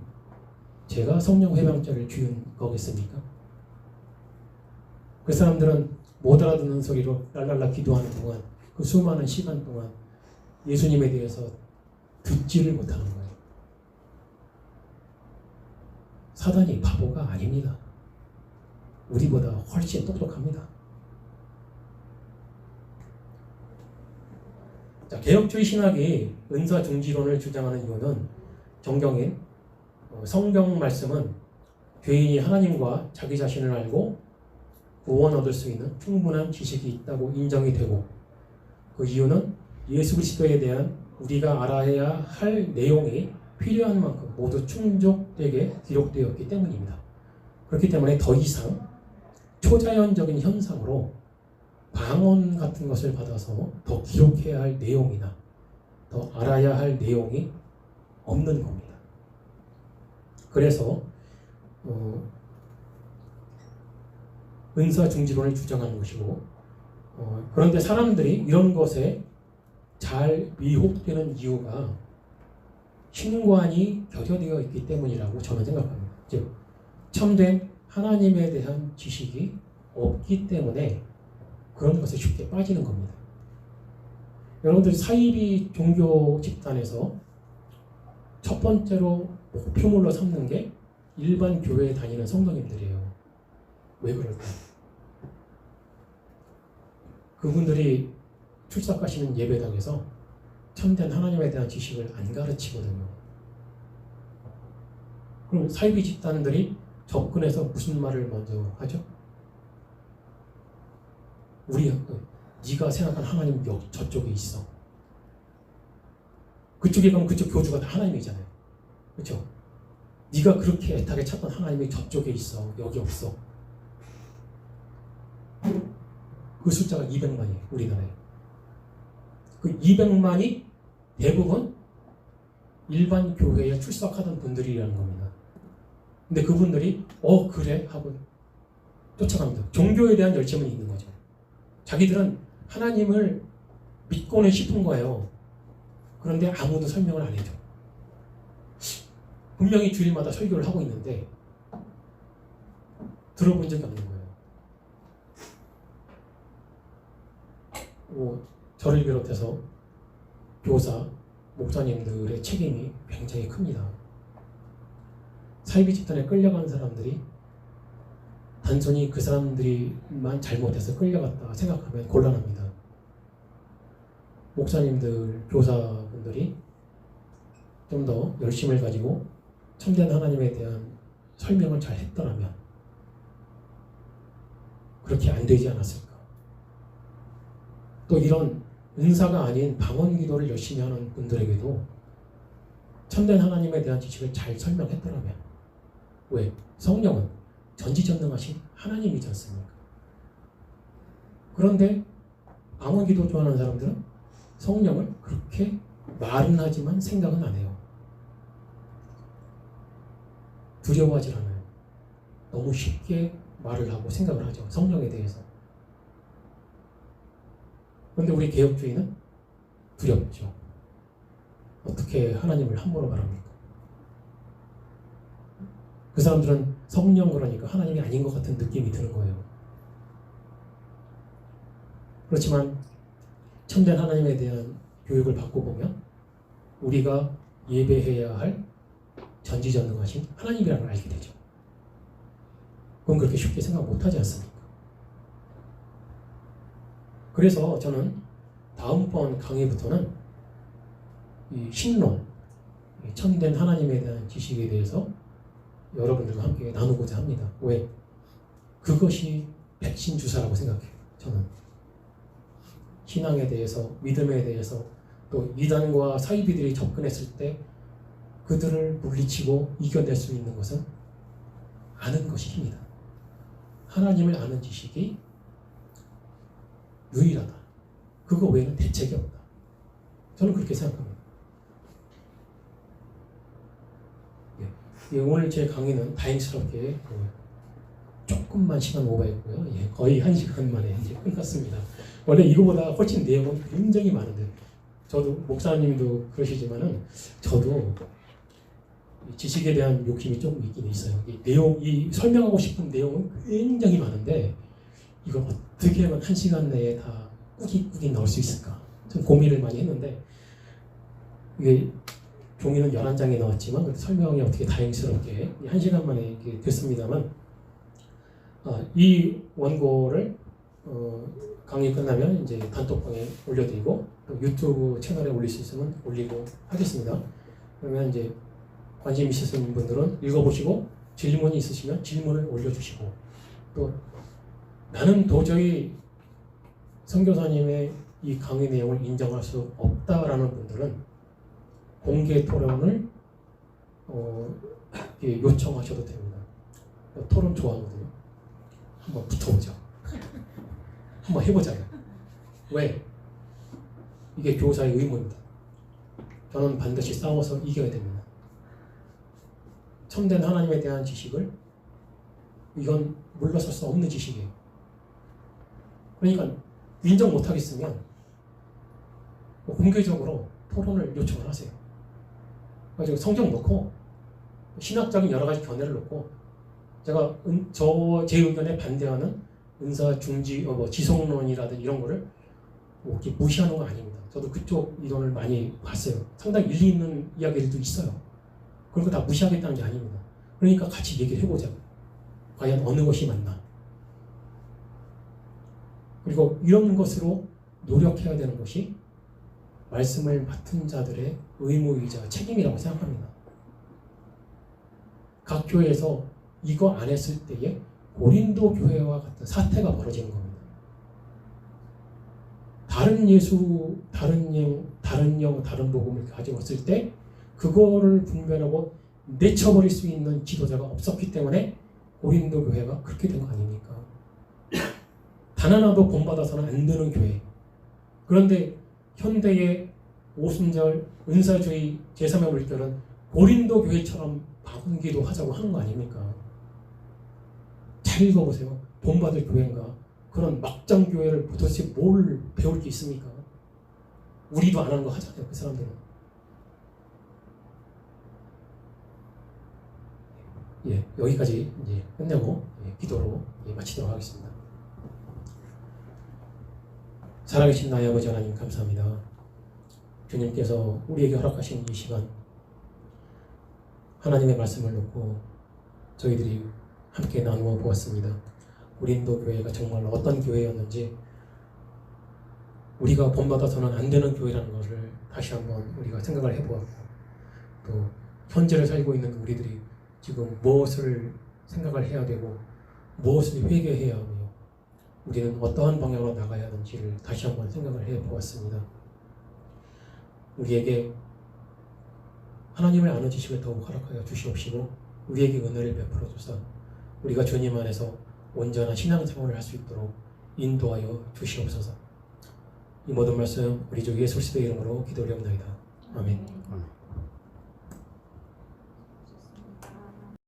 제가 성령 회방죄를 지은 거겠습니까? 그 사람들은 못 알아듣는 소리로 랄랄라 기도하는 동안 그 수많은 시간 동안 예수님에 대해서 듣지를 못하는 거예요. 사단이 바보가 아닙니다. 우리보다 훨씬 똑똑합니다. 자, 개혁주의 신학이 은사 중지론을 주장하는 이유는 정경인 성경 말씀은 죄인이 하나님과 자기 자신을 알고 구원 얻을 수 있는 충분한 지식이 있다고 인정이 되고 그 이유는 예수 그리스도에 대한 우리가 알아야 할 내용이 필요한 만큼 모두 충족되게 기록되었기 때문입니다. 그렇기 때문에 더 이상 초자연적인 현상으로 방언 같은 것을 받아서 더 기록해야 할 내용이나 더 알아야 할 내용이 없는 겁니다. 그래서 은사 중지론을 주장하는 것이고 그런데 사람들이 이런 것에 잘 미혹되는 이유가 신관이 결여되어 있기 때문이라고 저는 생각합니다. 즉 참된 하나님에 대한 지식이 없기 때문에 그런 것에 쉽게 빠지는 겁니다. 여러분들 사이비 종교 집단에서 첫 번째로 목표물로 삼는 게 일반 교회에 다니는 성도님들이에요. 왜 그럴까요? 그분들이 출석하시는 예배당에서 참된 하나님에 대한 지식을 안 가르치거든요. 그럼 사이비 집단들이 접근해서 무슨 말을 먼저 하죠? 네가 생각한 하나님 저쪽에 있어. 그쪽에 가면 그쪽 교주가 다 하나님이잖아요. 그렇죠? 네가 그렇게 애타게 찾던 하나님이 저쪽에 있어. 여기 없어. 그 숫자가 200만이에요. 우리나라에. 그 200만이 대부분 일반 교회에 출석하던 분들이라는 겁니다. 근데 그분들이 그래? 하고 쫓아갑니다. 종교에 대한 열정은 있는 거죠. 자기들은 하나님을 믿고는 싶은 거예요. 그런데 아무도 설명을 안 해줘. 분명히 주일마다 설교를 하고 있는데 들어본 적이 없는 거예요. 저를 비롯해서 교사, 목사님들의 책임이 굉장히 큽니다. 사이비 집단에 끌려간 사람들이 단순히 그 사람들이만 잘못해서 끌려갔다 생각하면 곤란합니다. 목사님들, 교사분들이 좀 더 열심을 가지고 참된 하나님에 대한 설명을 잘 했더라면 그렇게 안 되지 않았을까. 또 이런 은사가 아닌 방언 기도를 열심히 하는 분들에게도 참된 하나님에 대한 지식을 잘 설명했더라면 왜? 성령은 전지전능하신 하나님이지 않습니까? 그런데 방언기도 좋아하는 사람들은 성령을 그렇게 말은 하지만 생각은 안 해요. 두려워하지 않아요. 너무 쉽게 말을 하고 생각을 하죠. 성령에 대해서. 그런데 우리 개혁주의는 두렵죠. 어떻게 하나님을 함부로 말합니까? 그 사람들은 성령 그러니까 하나님이 아닌 것 같은 느낌이 드는 거예요. 그렇지만 참된 하나님에 대한 교육을 받고 보면 우리가 예배해야 할 전지전능하신 하나님이라는 걸 알게 되죠. 그건 그렇게 쉽게 생각 못하지 않습니까? 그래서 저는 다음번 강의부터는 이 신론, 참된 하나님에 대한 지식에 대해서 여러분들과 함께 나누고자 합니다. 왜? 그것이 백신 주사라고 생각해요. 저는 신앙에 대해서, 믿음에 대해서, 또 이단과 사이비들이 접근했을 때 그들을 물리치고 이겨낼 수 있는 것은 아는 것이 힘이다. 하나님을 아는 지식이 유일하다. 그거 외에는 대책이 없다. 저는 그렇게 생각합니다. 오늘 제 강의는 다행스럽게 조금만 시간 오버했고요. 거의 1시간 만에 이제 끝났습니다. 원래 이거보다 훨씬 내용은 굉장히 많은데, 저도 목사님도 그러시지만은 저도 지식에 대한 욕심이 조금 있긴 있어요. 이 설명하고 싶은 내용은 굉장히 많은데 이걸 어떻게 하면 1시간 내에 다 꾸깃꾸깃 넣을 수 있을까? 좀 고민을 많이 했는데, 이게 종이는 11장이 나왔지만 설명이 어떻게 다행스럽게 1시간 만에 이렇게 됐습니다만, 이 원고를 강의 끝나면 이제 단톡방에 올려드리고 또 유튜브 채널에 올릴 수 있으면 올리고 하겠습니다. 그러면 이제 관심 있으신 분들은 읽어보시고 질문이 있으시면 질문을 올려주시고, 또 나는 도저히 선교사님의 이 강의 내용을 인정할 수 없다라는 분들은 공개 토론을 요청하셔도 됩니다. 토론 좋아하거든요. 한번 붙어보죠. 한번 해보자요. 왜? 이게 교사의 의무입니다. 저는 반드시 싸워서 이겨야 됩니다. 참된 하나님에 대한 지식을, 이건 물러설 수 없는 지식이에요. 그러니까 인정 못하겠으면 공개적으로 토론을 요청을 하세요. 그래서 성경 놓고 신학적인 여러 가지 견해를 놓고, 제가 제 의견에 반대하는 은사 중지 지속론이라든지 이런 거를 이렇게 무시하는 건 아닙니다. 저도 그쪽 이론을 많이 봤어요. 상당히 일리 있는 이야기들도 있어요. 그런 거 다 무시하겠다는 게 아닙니다. 그러니까 같이 얘기를 해보자고. 과연 어느 것이 맞나? 그리고 이런 것으로 노력해야 되는 것이 말씀을 맡은 자들의 의무이자 책임이라고 생각합니다. 각 교회에서 이거 안 했을 때에 고린도 교회와 같은 사태가 벌어지는 겁니다. 다른 예수, 다른 영, 다른 복음을 가지고 왔을 때 그거를 분별하고 내쳐버릴 수 있는 지도자가 없었기 때문에 고린도 교회가 그렇게 된 거 아닙니까? 단 하나도 본받아서는 안 되는 교회. 그런데 현대의 오순절, 은사주의, 제3의 물결은 고린도 교회처럼 방언기도 하자고 하는 거 아닙니까? 잘 읽어보세요. 본받을 교회인가? 그런 막장 교회를 도대체 뭘 배울 게 있습니까? 우리도 안 하는 거 하잖아요, 그 사람들은. 여기까지 이제 끝내고 기도로 마치도록 하겠습니다. 살아계신 나의 아버지 하나님, 감사합니다. 주님께서 우리에게 허락하신 이 시간, 하나님의 말씀을 놓고 저희들이 함께 나누어 보았습니다. 고린도 교회가 정말 어떤 교회였는지, 우리가 본받아서는 안 되는 교회라는 것을 다시 한번 우리가 생각을 해보았고, 또 현재를 살고 있는 우리들이 지금 무엇을 생각을 해야 되고 무엇을 회개해야 하며 우리는 어떠한 방향으로 나가야 하는지를 다시 한번 생각을 해보았습니다. 우리에게 하나님을 아는 지식을 더욱 허락하여 주시옵시고 우리에게 은혜를 베풀어 주사 우리가 주님 안에서 온전한 신앙생활을 할 수 있도록 인도하여 주시옵소서. 이 모든 말씀 우리 주 예수 그리스도의 이름으로 기도드립니다. 아멘. 아멘.